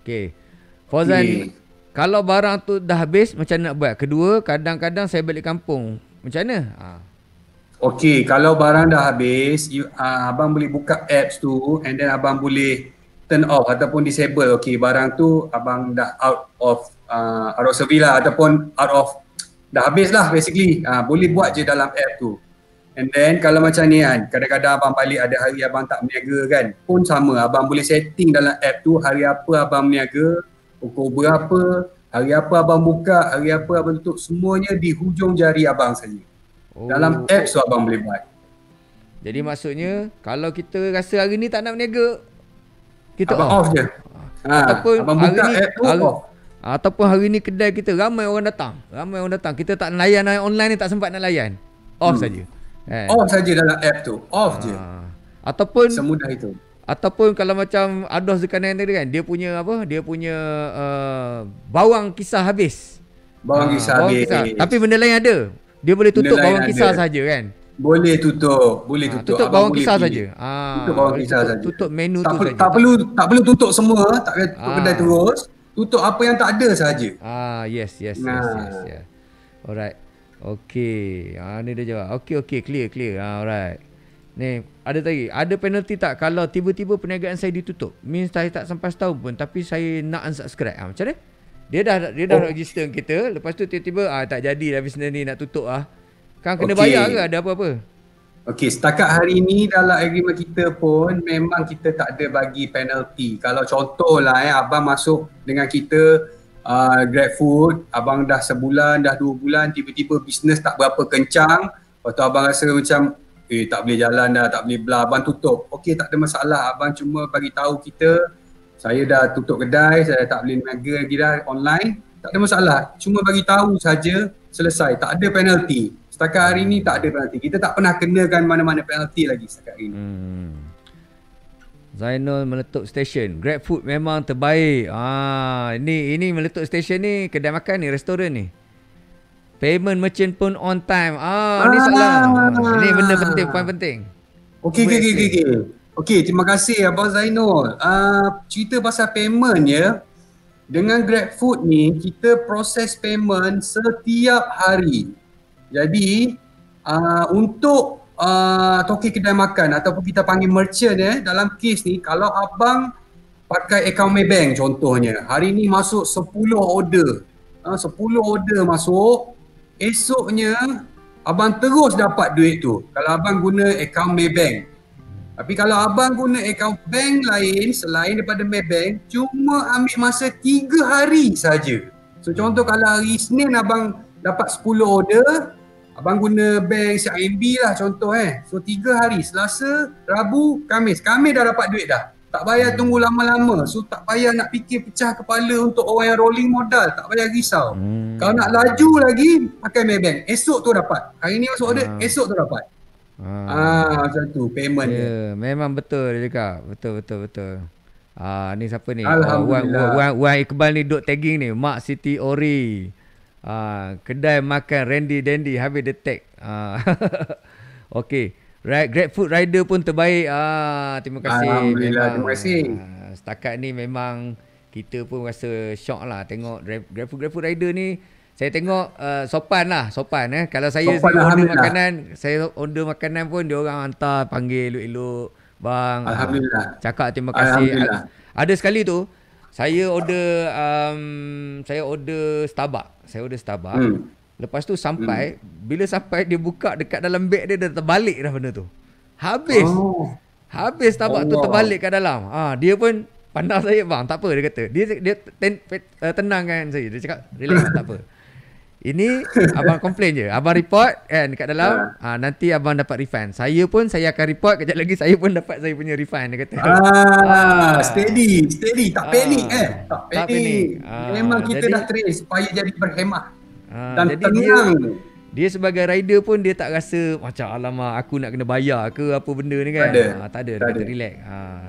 Okey, Fauzan, kalau barang tu dah habis, macam mana nak buat? Kedua, kadang-kadang saya balik kampung, macam mana? Okey, kalau barang dah habis, abang boleh buka apps tu and then abang boleh turn off ataupun disable. Okey, barang tu abang dah out of service lah, ataupun dah habis lah basically. Boleh buat je dalam app tu. And then kalau macam ni kan, kadang-kadang abang balik ada hari abang tak berniaga kan, pun sama, abang boleh setting dalam app tu hari apa abang berniaga, pukul berapa, hari apa abang buka, hari apa abang tutup, semuanya di hujung jari abang saja. Dalam app tu abang boleh buat. Jadi maksudnya kalau kita rasa hari ni tak nak berniaga, kita abang off je. Ataupun abang buka app tu off. Ataupun hari ni kedai kita ramai orang datang, kita tak layan online ni, tak sempat nak layan, off saja. Off saja dalam app tu, off je. Ataupun semudah itu. Ataupun kalau macam Ados Zekanan tadi kan, dia punya bawang kisah habis. Bawang kisah habis. Tapi benda lain ada. Dia boleh tutup bawang kisah saja kan? Boleh tutup. Tutup bawang kisah saja. Tutup bawang kisah saja. Tutup menu tu saja. Tak perlu tutup semua, tak payah tutup kedai terus. Tutup apa yang tak ada saja. Yes. Alright. Okey. Ni dia jawab. Okey, clear. Alright. Ni, ada penalty tak kalau tiba-tiba perniagaan saya ditutup? Means saya tak sampai setahun pun tapi saya nak unsubscribe. Macam mana? Dia dah register kita, lepas tu tiba-tiba tak jadi dah bisnes ni, nak tutup Kan kena bayar ke, ada apa-apa? Okey, setakat hari ni dalam agreement kita pun memang kita tak ada bagi penalty. Kalau contohlah abang masuk dengan kita GrabFood, abang dah sebulan, dah 2 bulan, tiba-tiba bisnes tak berapa kencang, lepas tu abang rasa macam tak boleh jalan dah, tak boleh bla, abang tutup. Okey, tak ada masalah, abang cuma bagi tahu kita, saya dah tutup kedai, saya tak boleh niaga lagi dah online, tak ada masalah. Cuma bagi tahu saja, selesai, tak ada penalty. Setakat hari ni tak ada penalti. Kita tak pernah kenakan mana-mana penalti lagi setakat hari ni. Zainul Meletup Station. GrabFood memang terbaik. Ini Meletup Station ni kedai makan ni, restoran ni. Payment merchant pun on time. Ni soalan. Ini benda penting, poin penting. Okey, terima kasih Abang Zainul. Cerita pasal payment ya. Dengan GrabFood ni, kita proses payment setiap hari. Jadi, untuk token kedai makan ataupun kita panggil merchant dalam kes ni, kalau abang pakai akaun Maybank contohnya, hari ni masuk 10 order. 10 order masuk, esoknya abang terus dapat duit tu kalau abang guna akaun Maybank. Tapi kalau abang guna akaun bank lain selain daripada Maybank, cuma ambil masa 3 hari saja. So contoh kalau hari Isnin abang dapat 10 order, abang guna bank CIMB lah contoh So 3 hari, Selasa, Rabu, Khamis. Khamis dah dapat duit dah. Tak payah tunggu lama-lama. So tak payah nak fikir pecah kepala untuk orang yang rolling modal. Tak payah risau. Kalau nak laju lagi, pakai Maybank. Esok tu dapat. Hari ni masuk order, esok tu dapat. Macam tu payment dia. Memang betul dia cakap. Betul. Ni siapa ni? Alhamdulillah. Wan Iqbal ni duk tagging ni. Mak Siti Ori. Kedai makan Randy Dandy habis dia tag. Okey. GrabFood rider pun terbaik. Terima kasih. Alhamdulillah, terima kasih. Setakat ni memang kita pun rasa shock lah tengok GrabFood rider ni. Saya tengok sopan. Kalau saya order makanan pun dia orang hantar panggil elok-elok, bang. Alhamdulillah. Cakap terima kasih. Ada sekali tu saya order Starbucks. Lepas tu bila sampai dia buka dekat dalam beg dia terbalik dah benda tu. Habis Starbucks tu terbalik kat dalam. Dia pun pandang saya, bang, tak apa dia kata. Dia tenangkan saya. Dia cakap relax, tak apa. Ini abang komplain je. Abang report kan dekat dalam. Nanti abang dapat refund. Saya akan report. Kejap lagi saya pun dapat saya punya refund. Dia kata. Steady. Tak panik Tak panik. Memang kita dah train supaya jadi berhemat. Dan jadi tenang. Dia sebagai rider pun dia tak rasa macam alamak aku nak kena bayar ke apa benda ni kan. Tak ada. Dia kata relax.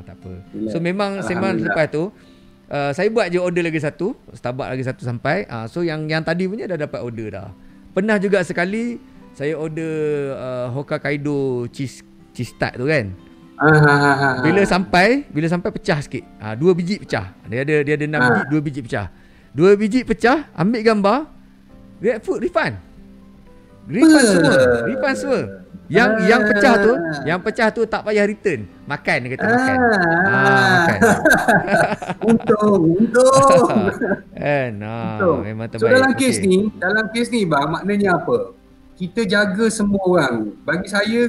Tak apa. So memang lepas tu saya buat je order lagi satu, Starbucks lagi satu sampai. So yang tadi punya dah dapat order dah. Pernah juga sekali saya order Hokkaido cheese tart tu kan. Bila sampai pecah sikit. 2 biji pecah. Dia ada 6 biji, 2 biji pecah. 2 biji pecah, ambil gambar, GrabFood refund semua. Yang pecah tu tak payah return. Makan dia kata makan. Makan. Untung. Memang terbaik. So dalam kes ni bang, maknanya apa? Kita jaga semua orang. Bagi saya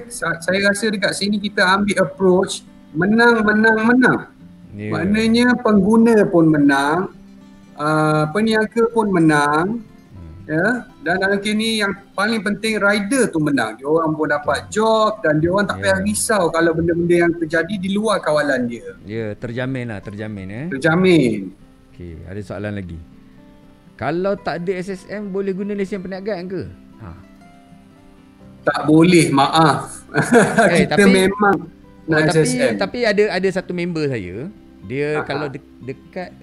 rasa dekat sini kita ambil approach menang. Maknanya pengguna pun menang, peniaga pun menang. Ya, dan dalam kes ni yang paling penting rider tu menang. Dia orang pun dapat job dan dia orang tak payah risau kalau benda-benda yang terjadi di luar kawalan dia. Ya, terjamin. Terjamin. Okey, ada soalan lagi. Kalau tak ada SSM boleh guna lesen perniagaan ke? Tak boleh, maaf. Kita memang nak SSM. Tapi ada satu member saya, dia kalau dekat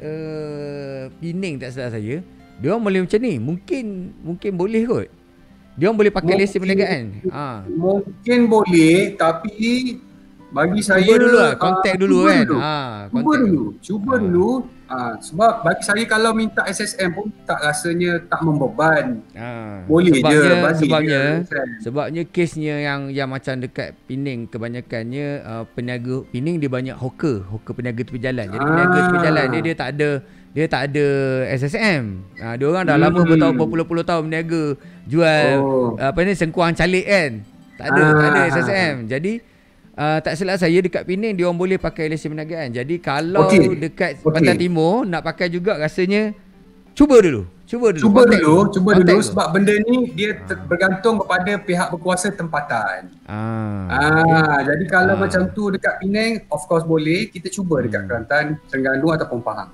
Pening tak salah saya, dia orang boleh macam ni. Mungkin boleh kot. Dia orang boleh pakai lesen perniagaan. Mungkin boleh, tapi bagi saya cuba dulu lah, kontak dulu kan. Cuba dulu. Sebab bagi saya kalau minta SSM pun tak rasanya tak membeban. Boleh sebabnya kesnya yang macam dekat Pening kebanyakannya peniaga Pening dia banyak hawker peniaga tepi jalan. Jadi peniaga tepi jalan dia tak ada SSM. Dia orang dah lama berpuluh-puluh tahun berniaga jual sengkuang calik kan. Tak ada SSM. Jadi tak silap saya dekat Pening dia orang boleh pakai lesen perniagaan. Jadi kalau dekat Pantai Timur nak pakai juga rasanya cuba dulu sebab benda ni dia bergantung kepada pihak berkuasa tempatan. Jadi kalau macam tu dekat Penang of course boleh, kita cuba dekat Kelantan, Terengganu ataupun Pahang.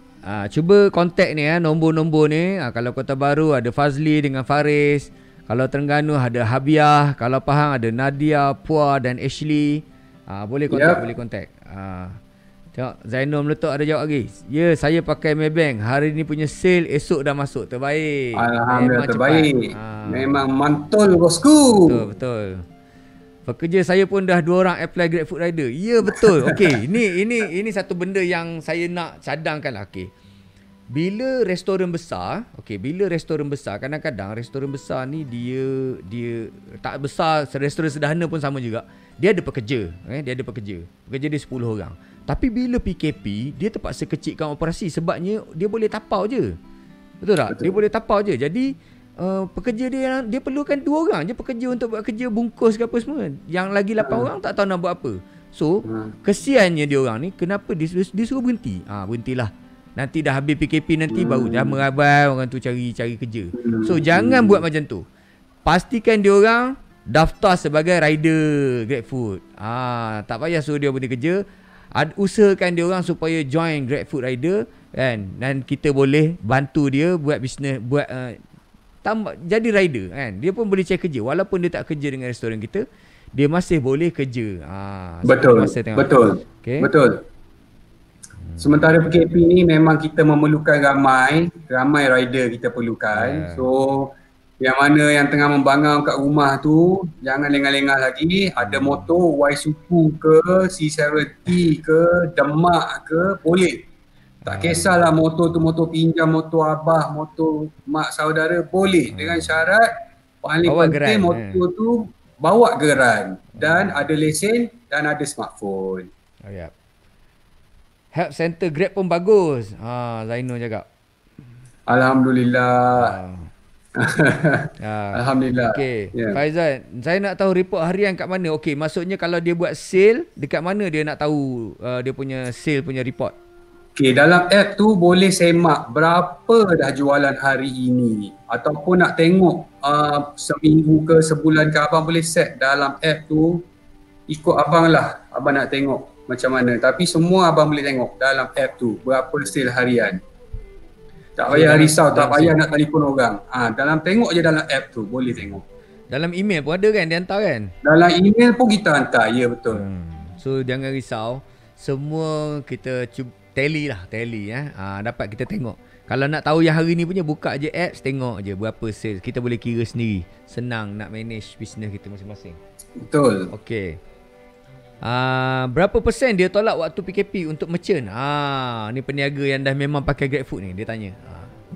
Cuba kontak ni nombor-nombor ni. Kalau Kota Baru ada Fazli dengan Faris. Kalau Terengganu ada Habiah, kalau Pahang ada Nadia, Puah dan Ashley. Boleh kontak, boleh kontak. Tengok Zainul meletup ada jawab lagi. Ya, saya pakai Maybank. Hari ni punya sale, esok dah masuk. Terbaik. Alhamdulillah, memang terbaik. Memang mantul bosku. Betul. Pekerja saya pun dah 2 orang apply GrabFood Rider. Ya, betul. Okey, ini satu benda yang saya nak cadangkan lah. Okey. Bila restoran besar, kadang-kadang restoran besar ni dia tak besar, restoran sederhana pun sama juga. Dia ada pekerja, Pekerja dia 10 orang. Tapi bila PKP, dia terpaksa kecilkan operasi sebabnya dia boleh tapau je. Betul tak? Dia boleh tapau je. Jadi pekerja dia perlukan 2 orang je pekerja untuk buat kerja bungkus ke apa semua. Yang lagi 8 orang tak tahu nak buat apa. So, kesiannya dia orang ni, kenapa dia suruh berhenti? Berhentilah. Nanti dah habis PKP nanti baru dah merabai orang tu cari kerja. So jangan buat macam tu. Pastikan dia orang daftar sebagai rider GrabFood. Tak payah suruh dia berhenti kerja. Usahakan dia orang supaya join GrabFood Rider kan, dan kita boleh bantu dia buat bisnes, jadi rider kan. Dia pun boleh cari kerja walaupun dia tak kerja dengan restoran kita, dia masih boleh kerja. Betul. Okay. Betul. Sementara PKP ni memang kita memerlukan ramai rider kita perlukan. So yang mana yang tengah membangang kat rumah tu, jangan lengah-lengah lagi. Ada motor Y-Supu ke, C70 ke, Demak ke, boleh. Tak kisahlah motor tu motor pinjam, motor abah, motor mak saudara, boleh. Dengan syarat paling penting motor tu bawa geran dan ada lesen dan ada smartphone. Help center Grab pun bagus. Zainul cakap. Alhamdulillah. Alhamdulillah. Okey. Faizal, saya nak tahu report harian kat mana? Okey, maksudnya kalau dia buat sale, dekat mana dia nak tahu dia punya sale punya report? Okey, dalam app tu boleh semak berapa dah jualan hari ini. Ataupun nak tengok seminggu ke sebulan ke, abang boleh set dalam app tu. Ikut abang lah, abang nak tengok macam mana. Tapi semua abang boleh tengok dalam app tu berapa sale harian. Tak payah risau, tak payah nak telefon orang. Dalam tengok je dalam app tu, boleh tengok. Dalam email pun ada kan, dia hantar kan? Dalam email pun kita hantar, ya betul. So jangan risau, semua kita tally. Dapat kita tengok. Kalau nak tahu yang hari ni punya, buka je apps, tengok je berapa sales. Kita boleh kira sendiri. Senang nak manage bisnes kita masing-masing. Betul. Okey. Berapa persen dia tolak waktu PKP untuk merchant? Ni peniaga yang dah memang pakai GrabFood ni, dia tanya.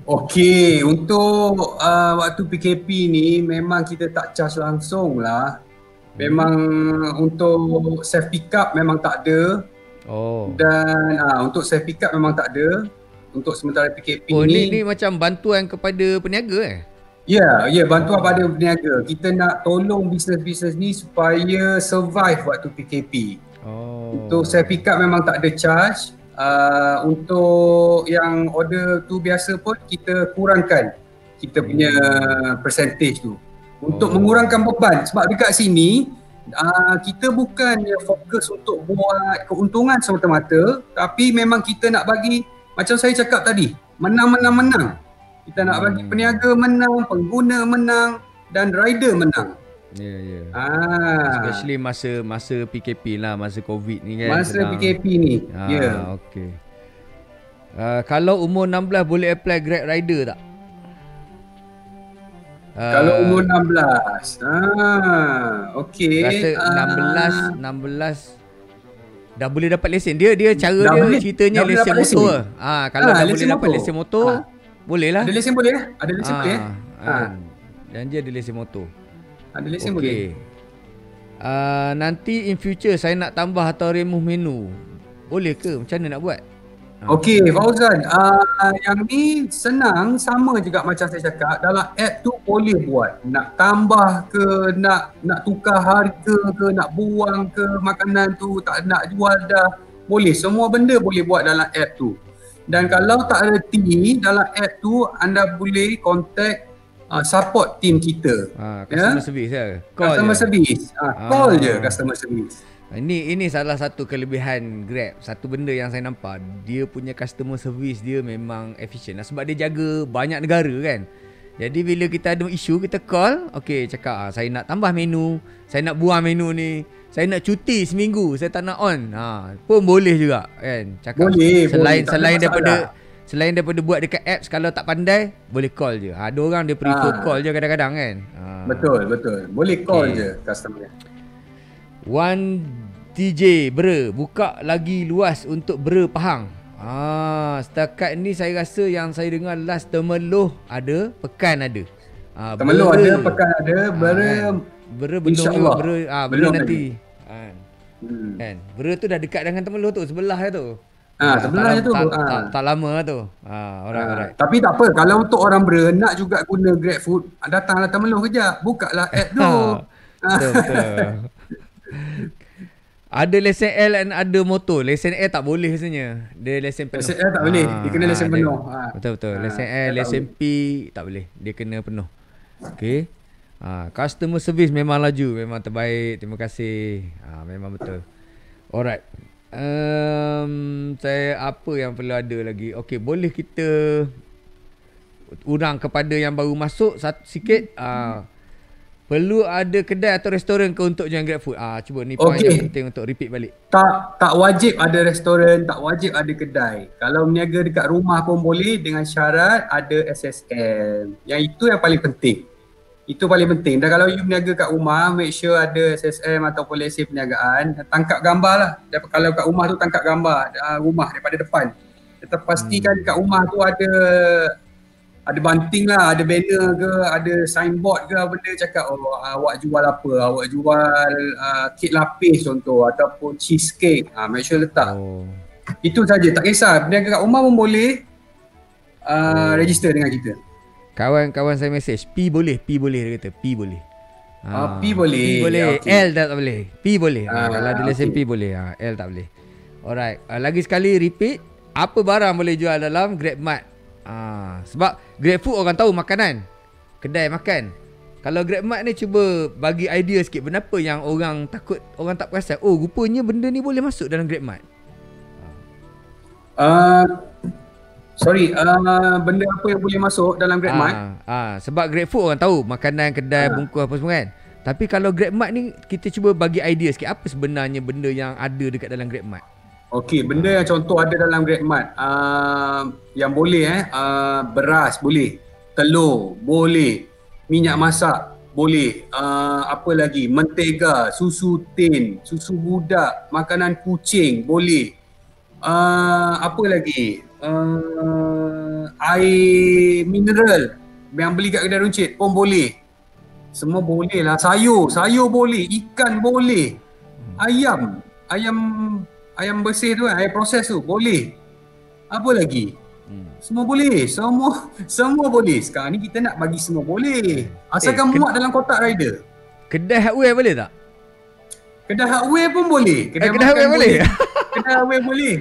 Okey, untuk waktu PKP ni memang kita tak charge langsung lah. Memang untuk self pick up memang tak ada. Dan untuk self pick up memang tak ada untuk sementara PKP ni. Ni macam bantuan kepada peniaga Ya, bantuan pada peniaga. Kita nak tolong bisnes-bisnes ni supaya survive waktu PKP. Untuk self pick up memang tak ada charge. Untuk yang order tu biasa pun kita kurangkan kita punya percentage tu. Untuk mengurangkan beban. Sebab dekat sini kita bukannya fokus untuk buat keuntungan semata-mata, tapi memang kita nak bagi, macam saya cakap tadi, menang. Kita nak bagi peniaga menang, pengguna menang dan rider menang. Ya. Especially masa PKP lah, masa COVID ni kan. Masa PKP ni. Okey. Kalau umur 16 boleh apply Grab Rider tak? Kalau umur 16. Okey. Rasa 16 dah boleh dapat lesen. Dia cara dia ceritanya lesen motor. Kalau dah boleh dapat lesen motor, boleh lah. Ada lesen boleh lah. Ada lesen boleh. Dan dia ada lesen motor. Ada lesen boleh. Nanti in future saya nak tambah atau remove menu. Boleh ke? Macam mana nak buat? Okey, Fauzan, yang ni senang, sama juga macam saya cakap. Dalam app tu boleh buat. Nak tambah ke, nak tukar harga ke, nak buang ke makanan tu, tak nak jual dah. Boleh, semua benda boleh buat dalam app tu. Dan kalau tak reti dalam app tu, anda boleh contact support team kita. Customer service ya? Customer service. Call je customer service. Ini salah satu kelebihan Grab. Satu benda yang saya nampak, dia punya customer service dia memang efisien lah. Sebab dia jaga banyak negara kan. Jadi bila kita ada isu, kita call, okey, cakap saya nak tambah menu, saya nak buang menu ni, saya nak cuti seminggu, saya tak nak on. Pun boleh juga kan. Cakap Boleh, selain daripada buat dekat apps, kalau tak pandai boleh call je. Ada orang dia prefer call je kadang-kadang kan. Betul. Boleh call je customer. One DJ buka lagi luas untuk Pahang. Setakat ni saya rasa yang saya dengar last Temeloh ada, Pekan ada. Temeloh ada, Pekan ada, Bendung juga, Bera nanti. Kan. Bera tu dah dekat dengan Temeloh tu, sebelah tu. Sebelah tu. Tak lama tu. Alright. Tapi tak apa, kalau untuk orang Bera nak juga guna GrabFood, datanglah Temeloh kejap, bukalah app tu. Betul. Ada lesen L dan ada motor. Lesen L tak boleh sebenarnya. Dia lesen penuh. Lesen L tak boleh. Dia kena lesen penuh. Betul. Lesen L, lesen P tak boleh. Dia kena penuh. Okey. Customer service memang laju, memang terbaik. Terima kasih. Memang betul. Alright. Saya apa yang perlu ada lagi? Okey, boleh kita urang kepada yang baru masuk sikit. Perlu ada kedai atau restoran ke untuk join GrabFood? Cuba ni point yang penting untuk repeat balik. Tak wajib ada restoran, tak wajib ada kedai. Kalau berniaga dekat rumah pun boleh dengan syarat ada SSM. Yang itu yang paling penting. Itu paling penting. Dan kalau you berniaga kat rumah, make sure ada SSM ataupun lesen perniagaan. Tangkap gambar lah. Kalau kat rumah tu tangkap gambar rumah daripada depan. Tetap pastikan kat rumah tu ada banting lah, ada banner ke, ada signboard ke benda cakap awak jual apa, awak jual kek lapis contoh ataupun cheesecake, make sure letak. Itu saja, tak kisah berniaga kat rumah pun boleh register dengan kita. Kawan-kawan saya mesej, P boleh dia kata, P boleh. P boleh. Okay. L tak boleh. P boleh. Kalau ada lesen P boleh. L tak boleh. Alright, lagi sekali repeat, apa barang boleh jual dalam GrabMart? Sebab GrabFood orang tahu makanan, kedai makan. Kalau GrabMart ni cuba bagi idea sikit, kenapa yang orang takut, orang tak perasan, rupanya benda ni boleh masuk dalam GrabMart. Benda apa yang boleh masuk dalam GrabMart? Sebab GrabFood orang tahu makanan, kedai, bungkus apa semua kan. Tapi kalau GrabMart ni kita cuba bagi idea sikit, apa sebenarnya benda yang ada dekat dalam GrabMart? Okey, benda yang contoh ada dalam GrabMart yang boleh beras boleh, telur boleh, minyak masak boleh, apa lagi, mentega, susu tin, susu budak, makanan kucing boleh, apa lagi, air mineral yang beli kat kedai runcit pun boleh. Semua boleh lah. Sayur boleh, ikan boleh, ayam bersih tu kan, ayam proses tu boleh. Apa lagi? Semua boleh. Semua boleh. Sekarang ni kita nak bagi semua boleh. Asalkan muat dalam kotak rider. Kedai hardware boleh tak? Kedai hardware pun boleh. Kedai hardware boleh. Kedai hardware boleh.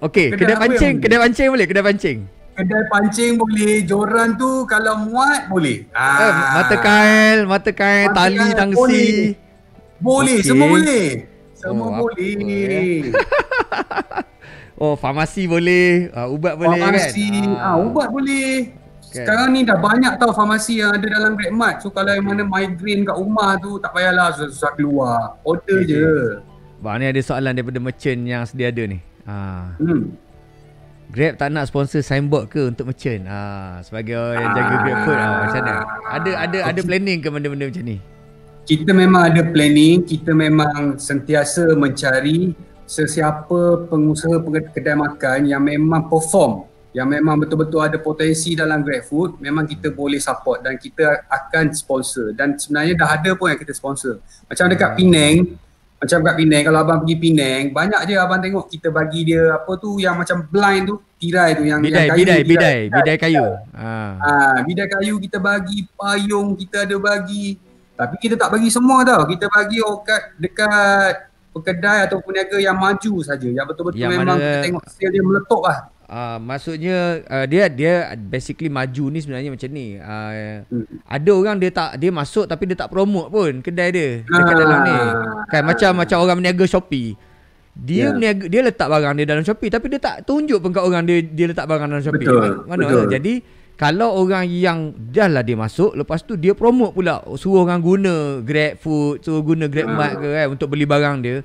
Okey, kedai pancing boleh, kedai pancing. Kedai pancing boleh, joran tu kalau muat boleh. Mata kail, tali, tangsi. Boleh, semua boleh. Semua boleh. Farmasi boleh, ubat boleh farmasi, kan? Ubat boleh. Okay. Sekarang ni dah banyak tau farmasi yang ada dalam GrabMart. So kalau yang mana migraine kat rumah tu tak payahlah susah-susah keluar. Order je. Bang, ni ada soalan daripada merchant yang sedia ada ni. Grab tak nak sponsor signboard ke untuk merchant? Sebagai orang yang jaga GrabFood, macam mana? Ada planning ke benda-benda macam ni? Kita memang ada planning, kita memang sentiasa mencari sesiapa pengusaha kedai makan yang memang perform, yang memang betul-betul ada potensi dalam GrabFood, memang kita boleh support dan kita akan sponsor. Dan sebenarnya dah ada pun yang kita sponsor. Macam dekat Penang, kalau abang pergi Penang, banyak je abang tengok kita bagi dia apa tu yang macam blind tu, tirai tu yang bidai kayu. Bidai kayu kita bagi, payung kita ada bagi. Tapi kita tak bagi semua tau. Kita bagi dekat pekedai atau peniaga yang maju saja, yang betul-betul yang memang kita tengok sale dia meletup lah. Maksudnya dia basically maju ni sebenarnya macam ni. Ada orang dia masuk tapi dia tak promote pun kedai dia dekat dalam ni. Kan macam orang berniaga Shopee. Dia letak barang dia dalam Shopee tapi dia tak tunjuk pun kat orang dia letak barang dalam Shopee. Betul. Jadi kalau orang yang dah lah dia masuk, lepas tu dia promote pula, suruh orang guna GrabFood, suruh guna GrabMart ke kan untuk beli barang dia.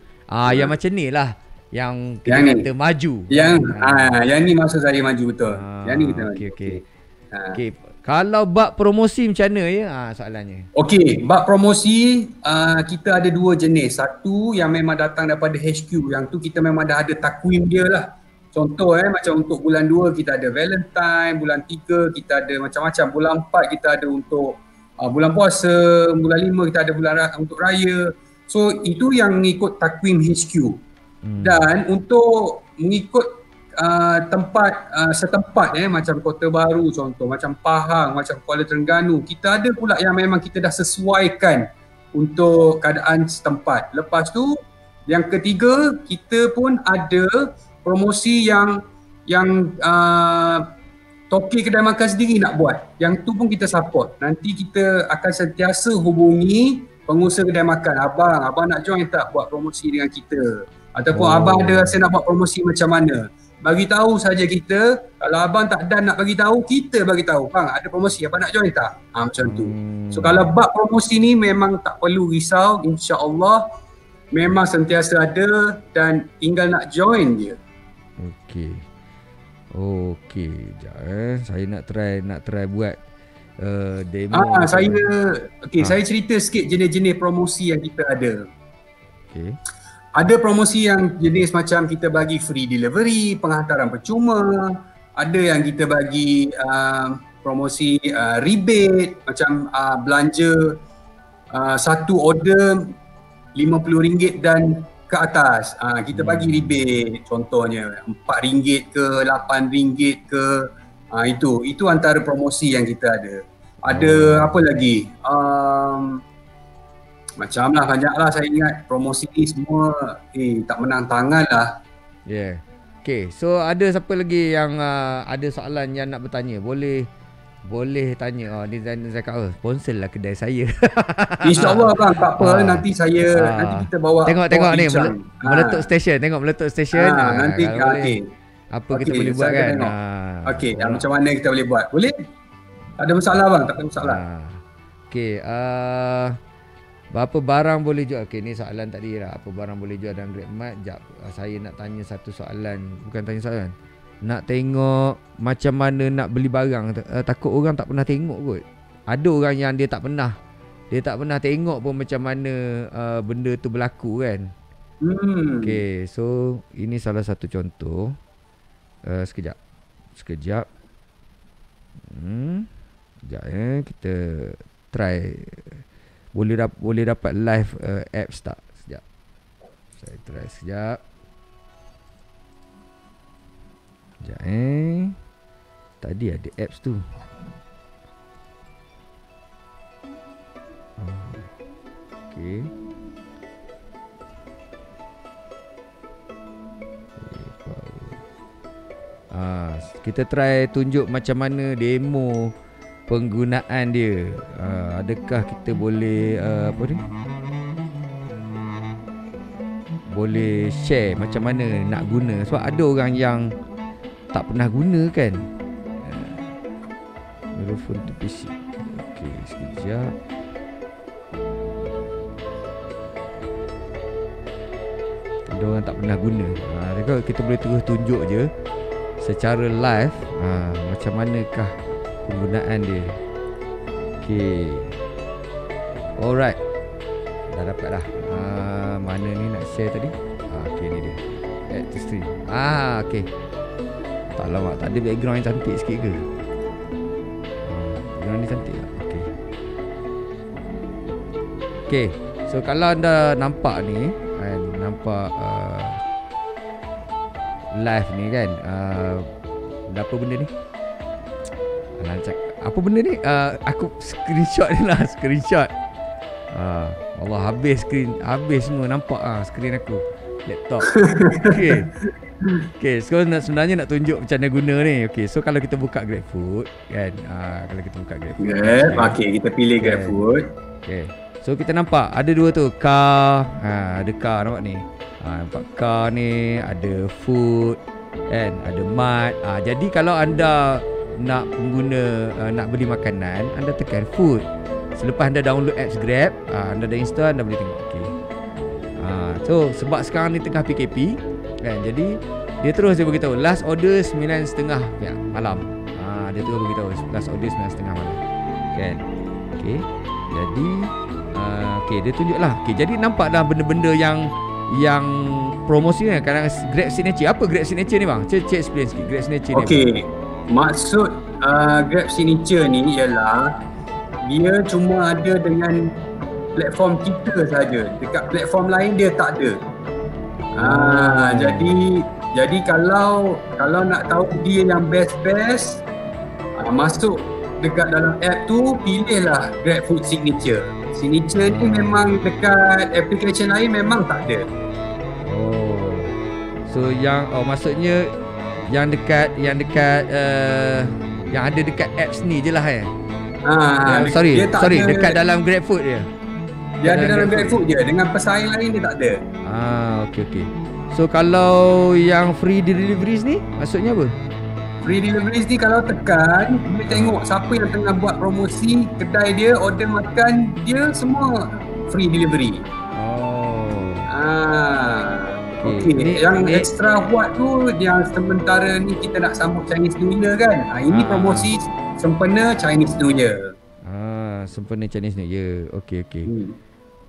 Yang macam ni lah yang kita kata maju. Yang ni maksud saya maju betul. Yang ni kita maju. Okey. Kalau bab promosi macam mana ya? Soalannya. Okey, bab promosi kita ada dua jenis. Satu yang memang datang daripada HQ, yang tu kita memang dah ada takwim dia lah. Contoh macam untuk bulan 2 kita ada Valentine, bulan 3 kita ada macam-macam, bulan 4 kita ada untuk bulan puasa, bulan 5 kita ada bulan untuk raya. So itu yang mengikut takwim HQ. Dan untuk mengikut tempat setempat macam Kota Baru contoh, macam Pahang, macam Kuala Terengganu, kita ada pula yang memang kita dah sesuaikan untuk keadaan setempat. Lepas tu yang ketiga, kita pun ada promosi yang toki kedai makan sendiri nak buat. Yang tu pun kita support. Nanti kita akan sentiasa hubungi pengusaha kedai makan. Abang nak join tak buat promosi dengan kita? Ataupun abang ada rasa nak buat promosi macam mana? Bagi tahu saja kita. Kalau abang tak dan nak bagi tahu, kita bagi tahu. Bang, ada promosi, abang nak join tak? Macam tu. So kalau bab promosi ni memang tak perlu risau, insya-Allah memang sentiasa ada dan tinggal nak join je. Okey, sekejap saya nak try buat demo. Saya cerita sikit jenis-jenis promosi yang kita ada. Okey. Ada promosi yang jenis macam kita bagi free delivery, penghantaran percuma. Ada yang kita bagi promosi rebate, macam belanja satu order RM50 dan ke atas. Kita bagi rebate, contohnya RM4 ke, RM8 ke. Itu antara promosi yang kita ada. Ada apa lagi? Macam lah, banyak lah saya ingat promosi ni semua tak menang tangan lah. Okay, so ada siapa lagi yang ada soalan yang nak bertanya? Boleh tanya. Designer cakap sponsor lah kedai saya. InsyaAllah bang, tak apa. Nanti kita bawa. Tengok ni meletup stesen. Nanti apa kita boleh buat kan? Macam mana kita boleh buat? Boleh? Tak ada masalah bang, tak ada masalah. Berapa barang boleh jual? Ni soalan tadi lah. Apa barang boleh jual dalam GrabMart? Sekejap, saya nak tanya satu soalan. Bukan tanya soalan, nak tengok macam mana nak beli barang. Takut orang tak pernah tengok kot. Ada orang yang dia tak pernah tengok pun macam mana benda tu berlaku kan. So ini salah satu contoh. Sekejap. Sekejap kita try. Boleh dapat live apps tak? Sekejap. Saya try sekejap. Tadi ada apps tu. Okay. Kita try tunjuk macam mana demo penggunaan dia. Adakah kita boleh boleh share macam mana nak guna. Sebab ada orang yang tak pernah guna kan. Mikrofon tu PC. Okey, sekejap. Ada orang tak pernah guna. Kita boleh terus tunjuk je secara live macam manakah penggunaan dia. Okey. Alright. Dah dapat dah. Mana ni nak share tadi? Okey, ni dia. Add to stream. Okey. Tak lama, tak ada background yang cantik sikit ke? Background ni cantik tak? Okey. Okey. So kalau anda nampak ni, nampak live ni kan, apa benda ni? Apa benda ni? Aku screenshot ni lah. Screenshot. Allah, habis semua nampak skrin aku, laptop. Okay, so sebenarnya nak tunjuk macam mana guna ni. Okay, so kalau kita buka GrabFood kan, kalau kita buka GrabFood, okay, kita pilih GrabFood. Okay, so kita nampak ada dua tu, car. Ada car, nampak ni. Nampak car ni, ada food kan, ada mart. Jadi kalau anda nak pengguna nak beli makanan, anda tekan food. Selepas anda download apps Grab, anda dah install, anda boleh tengok. Okey. So sebab sekarang ni tengah PKP kan, jadi dia terus dia beritahu last order 9.30 malam. Dia terus beritahu last order 9.30 malam. Kan. Okey. Jadi okey, dia tunjuklah. Okey, jadi nampak dah benda-benda yang promosi kan. Kadang Grab Signature. Apa Grab Signature ni bang? Cik explain sikit Grab Signature ni. Okey. Maksud Grab Signature ni ialah dia cuma ada dengan platform kita saja. Dekat platform lain dia tak ada. Jadi kalau nak tahu dia yang best, masuk dekat dalam app tu, pilihlah GrabFood Signature. Signature ni memang dekat application lain memang tak ada. So maksudnya yang dekat yang ada dekat apps ni je lah sorry dekat dalam GrabFood dia. Dia ada dalam GrabFood je, dengan pesaing lain dia tak ada. Okey. So kalau yang free deliveries ni maksudnya apa? Free deliveries ni kalau tekan, dia tengok siapa yang tengah buat promosi kedai dia, order makan dia semua free delivery. Okey. Yang extra buat tu yang sementara ni kita nak sambut Chinese New Year kan. Ini promosi sempena Chinese New Year. Sempena Chinese New Year. Okey.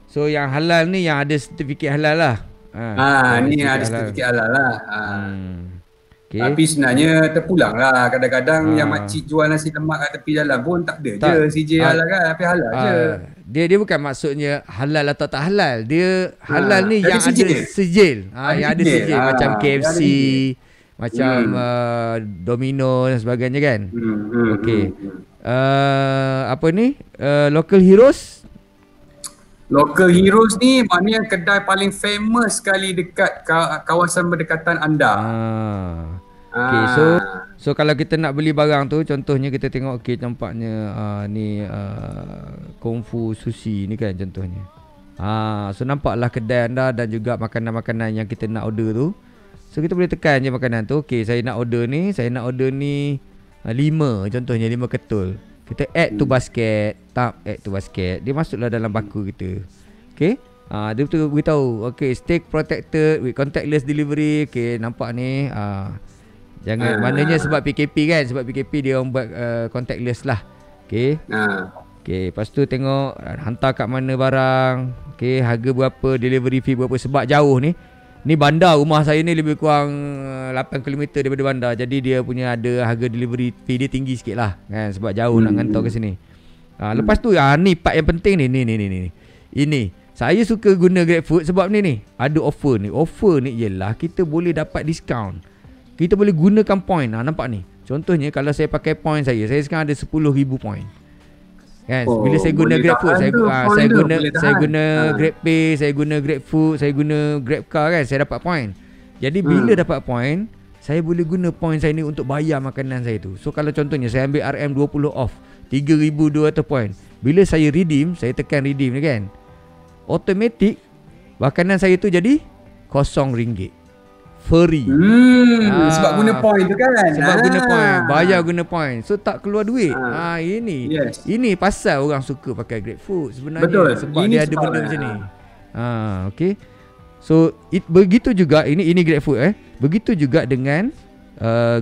So yang halal ni yang ada sertifikat halal lah. Ni ada sertifikat halal lah. Okay. Tapi sebenarnya terpulang lah. Kadang-kadang yang makcik jual nasi lemak kat tepi jalan pun tak ada je CJ halal kan. Tapi halal je. Dia bukan maksudnya halal atau tak halal. Dia halal ni yang ada sijil. Yang ada sijil. Macam KFC, macam Domino dan sebagainya kan. Okey. Apa ni? Local Heroes? Local Heroes ni maknanya kedai paling famous sekali dekat kawasan berdekatan anda. Okay, so kalau kita nak beli barang tu, contohnya kita tengok nampaknya ni Kung Fu Sushi ni kan contohnya. So nampaklah kedai anda dan juga makanan-makanan yang kita nak order tu. So kita boleh tekan je makanan tu. Okay, saya nak order ni 5 contohnya, 5 ketul. Kita add to basket, add to basket. Dia masuklah dalam baku kita. Okay. Dia betul beritahu. Okay, stay protected with contactless delivery. Okay, nampak ni. Jangan, maknanya sebab PKP kan. Sebab PKP dia orang buat contactless lah. Okay. Okay, lepas tu tengok hantar kat mana barang. Okay, harga berapa, delivery fee berapa. Sebab jauh ni. Ni bandar rumah saya ni lebih kurang 8 km daripada bandar. Jadi dia punya ada harga delivery fee dia tinggi sikit lah kan, sebab jauh nak hantar ke sini. Lepas tu ni part yang penting ni. Ini saya suka guna GrabFood sebab ni ada offer ni. Offer ni ialah kita boleh dapat diskaun. Kita boleh gunakan point. Nampak ni. Contohnya kalau saya pakai point saya sekarang ada 10,000 point. Kan, bila saya guna GrabFood, saya guna GrabPay, saya guna GrabFood, saya guna GrabCar kan, saya dapat point. Jadi bila dapat point, saya boleh guna point saya ni untuk bayar makanan saya tu. So kalau contohnya saya ambil RM20 off, 3,200 point. Bila saya redeem, saya tekan redeem ni kan, automatic makanan saya tu jadi RM0. Free. Sebab guna point tu kan. Sebab guna point, bayar guna point. So tak keluar duit. Ini pasal orang suka pakai GrabFood sebenarnya. Betul. Sebab ini dia ada benda macam ni. Okay. So begitu juga ini GrabFood begitu juga dengan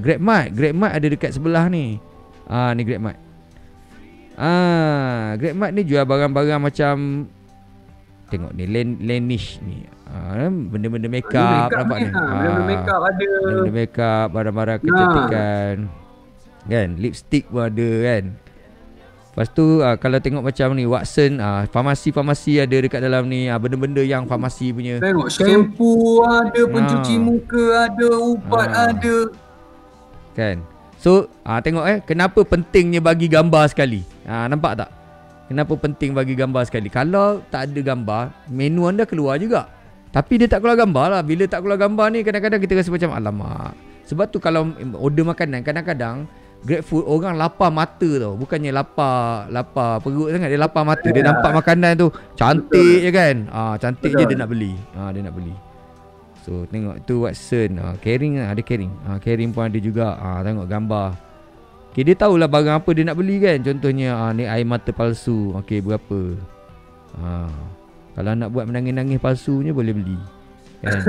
GrabMart. GrabMart ada dekat sebelah ni. Ni GrabMart. GrabMart ni jual barang-barang macam, tengok ni Laneige ni. Benda-benda makeup nampak ni. Benda-benda makeup ada. Benda makeup, barang-barang kecantikan. Kan, lipstick pun ada kan. Lepas tu kalau tengok macam ni Watson, farmasi ada dekat dalam ni, benda-benda yang farmasi punya. Tengok shampoo ada, pencuci muka ada, ubat ada. Kan. So tengok kenapa pentingnya bagi gambar sekali. Nampak tak? Kenapa penting bagi gambar sekali? Kalau tak ada gambar, menu anda keluar juga. Tapi dia tak keluar gambar lah. Bila tak keluar gambar ni, kadang-kadang kita rasa macam alamak. Sebab tu kalau order makanan, kadang-kadang GrabFood orang lapar mata tau. Bukannya lapar perut sangat, dia lapar mata. Dia nampak makanan tu cantik je kan. Cantik je dia nak beli. Dia nak beli. So tengok tu Watson, Caring ada Caring. Caring pun ada juga. Tengok gambar. Okay, dia tahulah barang apa dia nak beli kan. Contohnya ni air mata palsu. Okay, berapa? Kalau nak buat menangis-nangis palsunya boleh beli kan.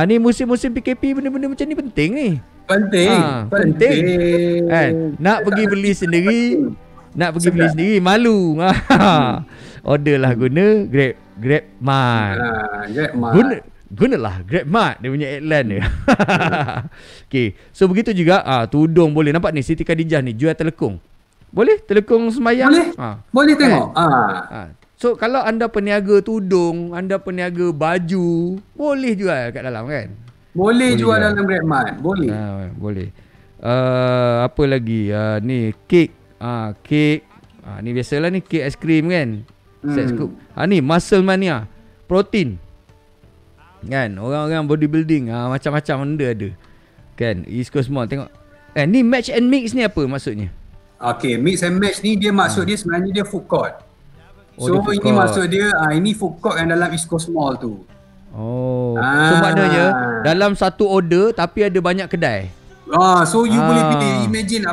Ni musim-musim PKP benda-benda macam ni penting ni. Penting. Kan? Nak pergi beli sendiri, malu. Order lah guna GrabMart. Gunalah GrabMart, dia punya iklan dia. Okay, so begitu juga tudung boleh. Nampak ni Siti Khadijah ni jual telekung. Boleh telekung sembahyang? Boleh tengok. So kalau anda peniaga tudung, anda peniaga baju, boleh jual kat dalam kan? Boleh jual dalam GrabMart. Boleh. Boleh. Apa lagi? Ni kek. Kek. Ni biasalah ni kek aiskrim kan. Set scoop. Ni Muscle Mania. Protein. Kan, orang-orang bodybuilding macam-macam benda ada. Kan, East Coast Mall tengok. Ni match and mix ni apa maksudnya? Okay, mix and match ni dia maksud dia sebenarnya dia food court. So food ini court. Maksud dia ini food court yang dalam East Coast Mall tu. So maknanya dalam satu order tapi ada banyak kedai. So you boleh pilih. Imagine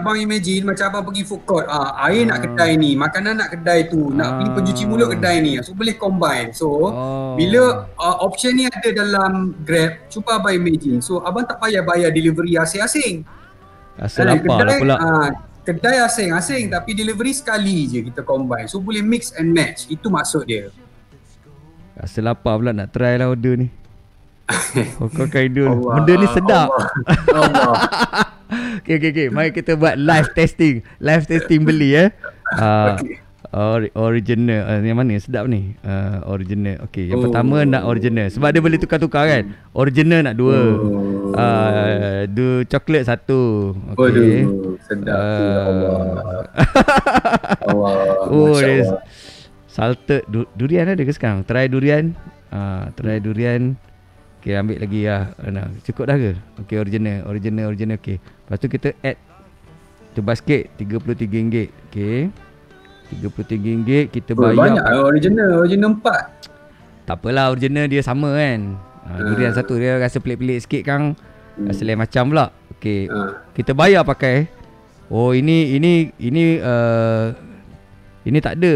macam abang pergi food court. Air nak kedai ni, makanan nak kedai tu, nak pergi pencuci mulut kedai ni. So boleh combine. So bila option ni ada dalam Grab, cuba abang imagine. So abang tak payah bayar delivery asing-asing. Asal lapar lah pula. Kedai asing-asing tapi delivery sekali je kita combine. So boleh mix and match. Itu maksud dia. Rasa lapar pula nak try lah order ni. Kau kaidul. Benda ni sedap. Allah. Okay. Mari kita buat live testing. Live testing beli Original. Yang mana sedap ni? Original. Okay, yang pertama nak original. Sebab dia boleh tukar-tukar kan. Original nak 2. Dua coklat 1. Okay. Sedap Allah. Salted durian ada ke sekarang? Try durian. Okay, ambil lagi lah. Cukup dah ke? Okay, original. Okay. Lepas tu kita add tu basket RM33. Okay, RM33 kita bayar. Banyak original 4. Tak apalah, original dia sama kan. Durian 1 dia rasa pelik-pelik sikit kan. Rasa lain macam pula. Okay, kita bayar pakai. Ini tak ada.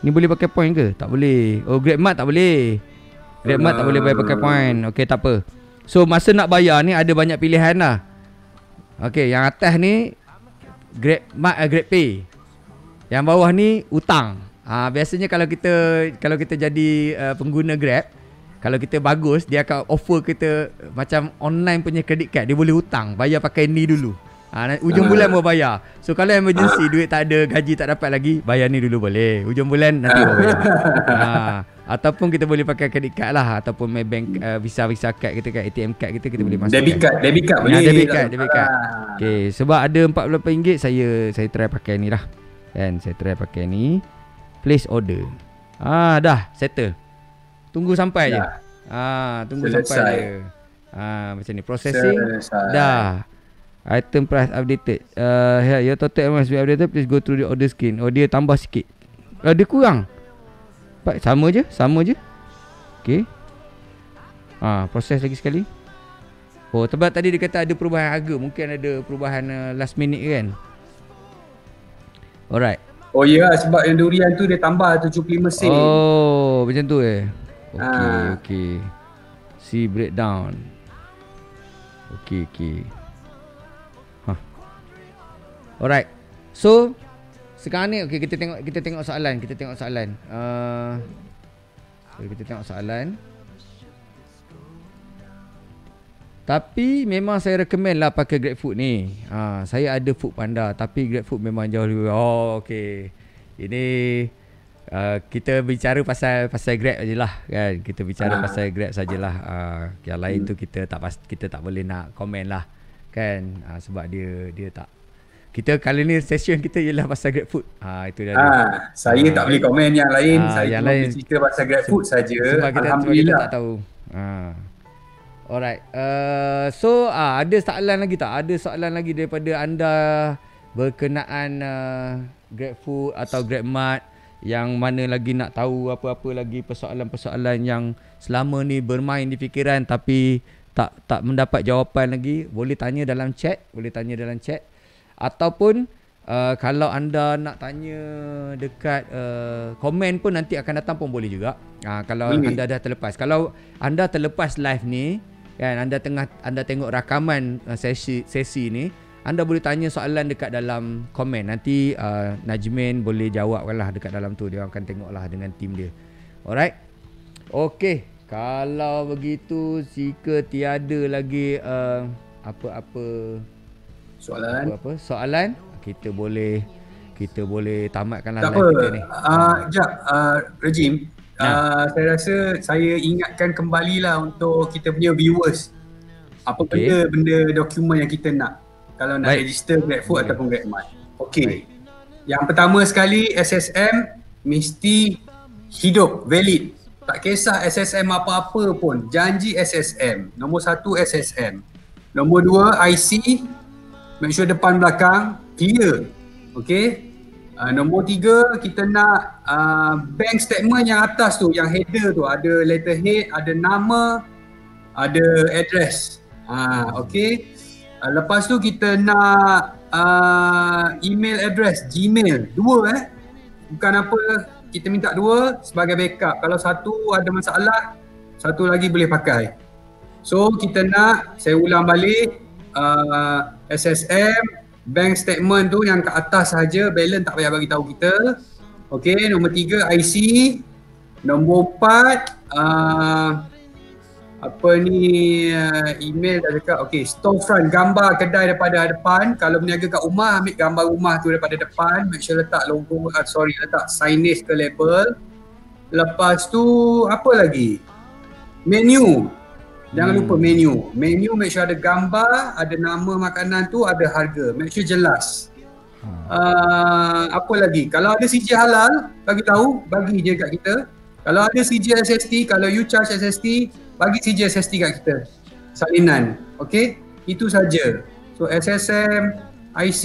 Ni boleh pakai point ke? Tak boleh. GrabMart tak boleh. GrabMart tak boleh bayar pakai point. Okay, tak apa. So masa nak bayar ni ada banyak pilihan lah. Okay, yang atas ni GrabMart, GrabPay. Yang bawah ni hutang. Biasanya kalau kita jadi pengguna Grab, kalau kita bagus, dia akan offer kita macam online punya credit card. Dia boleh hutang, bayar pakai ni dulu. Ujung bulan mau bayar. So kalau emergency, duit tak ada, gaji tak dapat lagi, bayar ni dulu boleh. Ujung bulan nanti mau bayar. Ataupun kita boleh pakai credit card lah, ataupun Maybank, Visa card kita kan, ATM card kita boleh masuk. Debit card boleh. Debit card. Okay, sebab ada RM48, saya try pakai ni lah. Kan, saya try pakai ni. Place order. Dah settle. Tunggu sampai je. Tunggu sampai je. Macam ni, processing. Dah. Item price updated. Here, your total must be updated. Please go through the order screen. Dia tambah sikit. Dia kurang. Sama je. Okay. Proses lagi sekali. Sebab tadi dia kata ada perubahan harga. Mungkin ada perubahan last minute kan. Alright. Sebab yang durian tu dia tambah 75 sen. Macam tu Okay. See breakdown. Okay. Alright. So sekarang ni kita tengok soalan. Kita tengok soalan. Tapi memang saya recommend lah pakai GrabFood ni. Saya ada Food Panda tapi GrabFood memang jauh lebih. Okay. Ini kita bicara pasal Grab je lah kan. Kita bicara pasal Grab sajalah. Yang lain tu kita tak boleh nak komen lah kan. Sebab dia tak. Kita kali ni session kita ialah pasal GrabFood. Itu dah. Saya tak boleh komen yang lain. Saya cuma cerita pasal GrabFood saja. Alhamdulillah. Kita tak tahu. Alright. So ada soalan lagi tak? Ada soalan lagi daripada anda berkenaan GrabFood atau GrabMart yang mana lagi nak tahu apa-apa lagi persoalan-persoalan yang selama ni bermain di fikiran tapi tak mendapat jawapan lagi? Boleh tanya dalam chat. Ataupun kalau anda nak tanya dekat komen pun nanti akan datang pun boleh juga. Kalau anda dah terlepas. Kalau anda terlepas live ni kan, anda tengok rakaman sesi ni, anda boleh tanya soalan dekat dalam komen. Nanti Najmin boleh jawabkanlah dekat dalam tu. Dia akan tengoklah dengan tim dia. Alright. Okey, kalau begitu jika tiada lagi apa-apa soalan, kita boleh tamatkanlah tak live kita ni. Rejim, saya rasa saya ingatkan kembalilah untuk kita punya viewers. Apa benda dokumen yang kita nak kalau nak register GrabFood ataupun GrabMart. Okey. Yang pertama sekali, SSM mesti hidup, valid. Tak kisah SSM apa-apa pun, janji SSM. Nombor 1 SSM. Nombor 2 IC, make sure depan belakang clear. Okey. Nombor 3, kita nak bank statement yang atas tu, yang header tu ada letterhead, ada nama, ada address. Okey. Lepas tu kita nak email address, Gmail, 2 bukan apa, kita minta 2 sebagai backup. Kalau satu ada masalah, satu lagi boleh pakai. So kita nak, saya ulang balik, SSM, bank statement tu yang kat atas saja, balance tak payah bagi tahu kita. Okey, nombor 3 IC, nombor 4 email dah cakap. Okey, storefront, gambar kedai daripada depan. Kalau berniaga kat rumah, ambil gambar rumah tu daripada depan, make sure letak logo, letak signage ke label. Lepas tu apa lagi? Menu. Jangan lupa menu. Menu make sure ada gambar, ada nama makanan tu, ada harga. Make sure jelas. Apa lagi? Kalau ada CJ halal, bagi je kat kita. Kalau ada CJ SST, kalau you charge SST, bagi CJ SST kat kita. Salinan. Okey? Itu saja. So SSM, IC,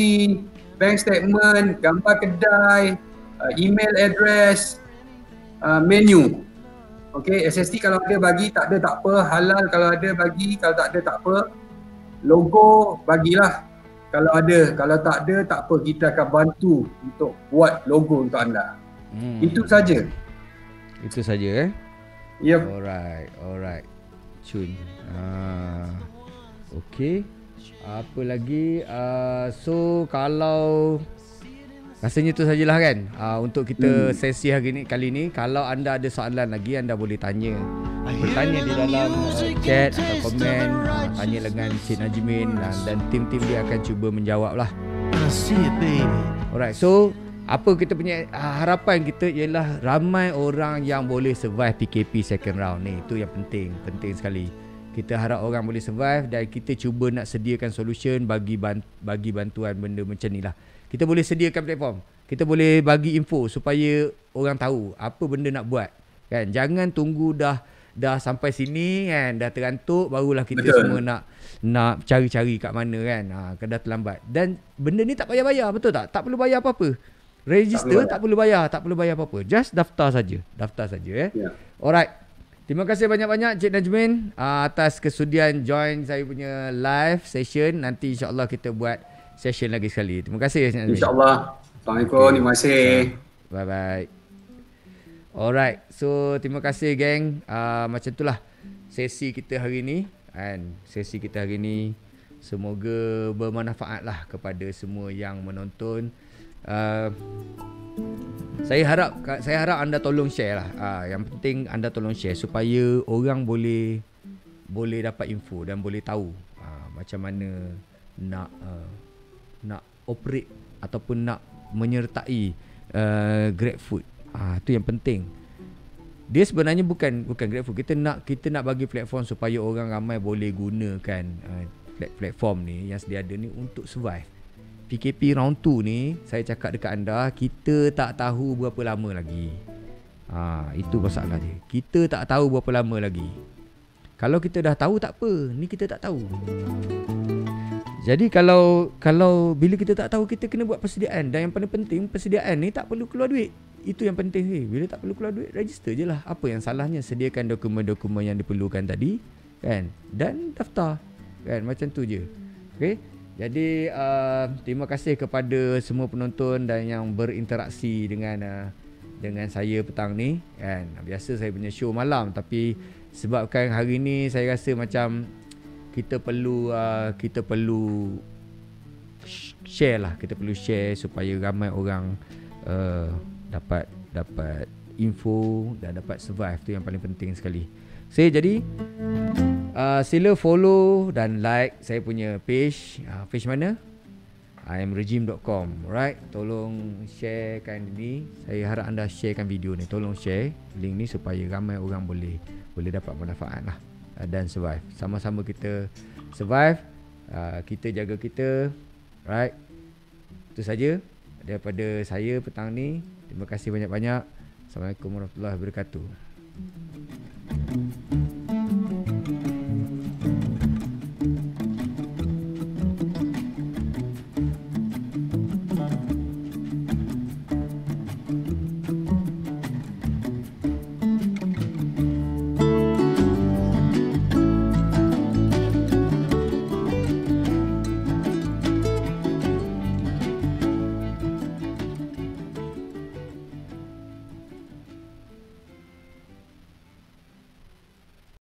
bank statement, gambar kedai, email address, menu. Okey, SST kalau ada bagi, tak ada tak apa. Halal kalau ada bagi, kalau tak ada tak apa. Logo bagilah kalau ada. Kalau tak ada tak apa, kita akan bantu untuk buat logo untuk anda. Itu saja. Itu saja Yep. Alright. Cun. Okey. Apa lagi? So kalau rasanya tu sajalah kan untuk kita sesi hari ni, kali ni. Kalau anda ada soalan lagi, anda boleh bertanya di dalam chat atau komen, tanya dengan Cik Najmin dan tim-tim dia akan cuba menjawab lah. Alright, so apa kita punya harapan kita ialah ramai orang yang boleh survive PKP second round ni. Itu yang penting sekali. Kita harap orang boleh survive dan kita cuba nak sediakan solution bagi bantuan benda macam ni lah. Kita boleh sediakan platform. Kita boleh bagi info supaya orang tahu apa benda nak buat. Kan? Jangan tunggu dah sampai sini kan, dah terantuk barulah kita semua nak cari-cari kat mana kan. Dah terlambat. Dan benda ni tak payah bayar, betul tak? Tak perlu bayar apa-apa. Register tak perlu bayar apa-apa. Just daftar saja ya. Alright. Terima kasih banyak-banyak Cik Najmin atas kesudian join saya punya live session. Nanti insya-Allah kita buat session lagi sekali. Terima kasih Cik Najmin. Insya-Allah. Assalamualaikum. Terima kasih. Bye-bye. Alright. So terima kasih geng. Macam itulah sesi kita hari ni. Semoga bermanfaat lah kepada semua yang menonton. Saya harap anda tolong share lah. Yang penting anda tolong share supaya orang boleh dapat info dan boleh tahu macam mana nak operate ataupun nak menyertai GrabFood. Itu yang penting. Dia sebenarnya bukan GrabFood. Kita nak bagi platform supaya orang ramai boleh gunakan platform ni yang sedia ada ni untuk survive. PKP round 2 ni, saya cakap dekat anda, kita tak tahu berapa lama lagi. Itu masalah dia. Kita tak tahu berapa lama lagi. Kalau kita dah tahu tak apa, ni kita tak tahu. Jadi kalau bila kita tak tahu, kita kena buat persediaan. Dan yang paling penting, persediaan ni tak perlu keluar duit. Itu yang penting sih. Bila tak perlu keluar duit, register je lah. Apa yang salahnya? Sediakan dokumen-dokumen yang diperlukan tadi kan, dan daftar kan, macam tu je. Okay. Jadi terima kasih kepada semua penonton dan yang berinteraksi dengan saya petang ni kan. Biasa saya punya show malam, tapi sebabkan hari ni saya rasa macam kita perlu share lah, kita perlu share supaya ramai orang dapat info dan dapat survive. Tu yang paling penting sekali. Jadi sila follow dan like saya punya page. Page mana? imregime.com. Right, tolong sharekan ini. Saya harap anda sharekan video ni. Tolong share link ni supaya ramai orang boleh dapat manfaat lah dan survive. Sama-sama kita survive. Kita jaga kita. Right, itu saja daripada saya petang ni. Terima kasih banyak-banyak. Assalamualaikum warahmatullahi wabarakatuh.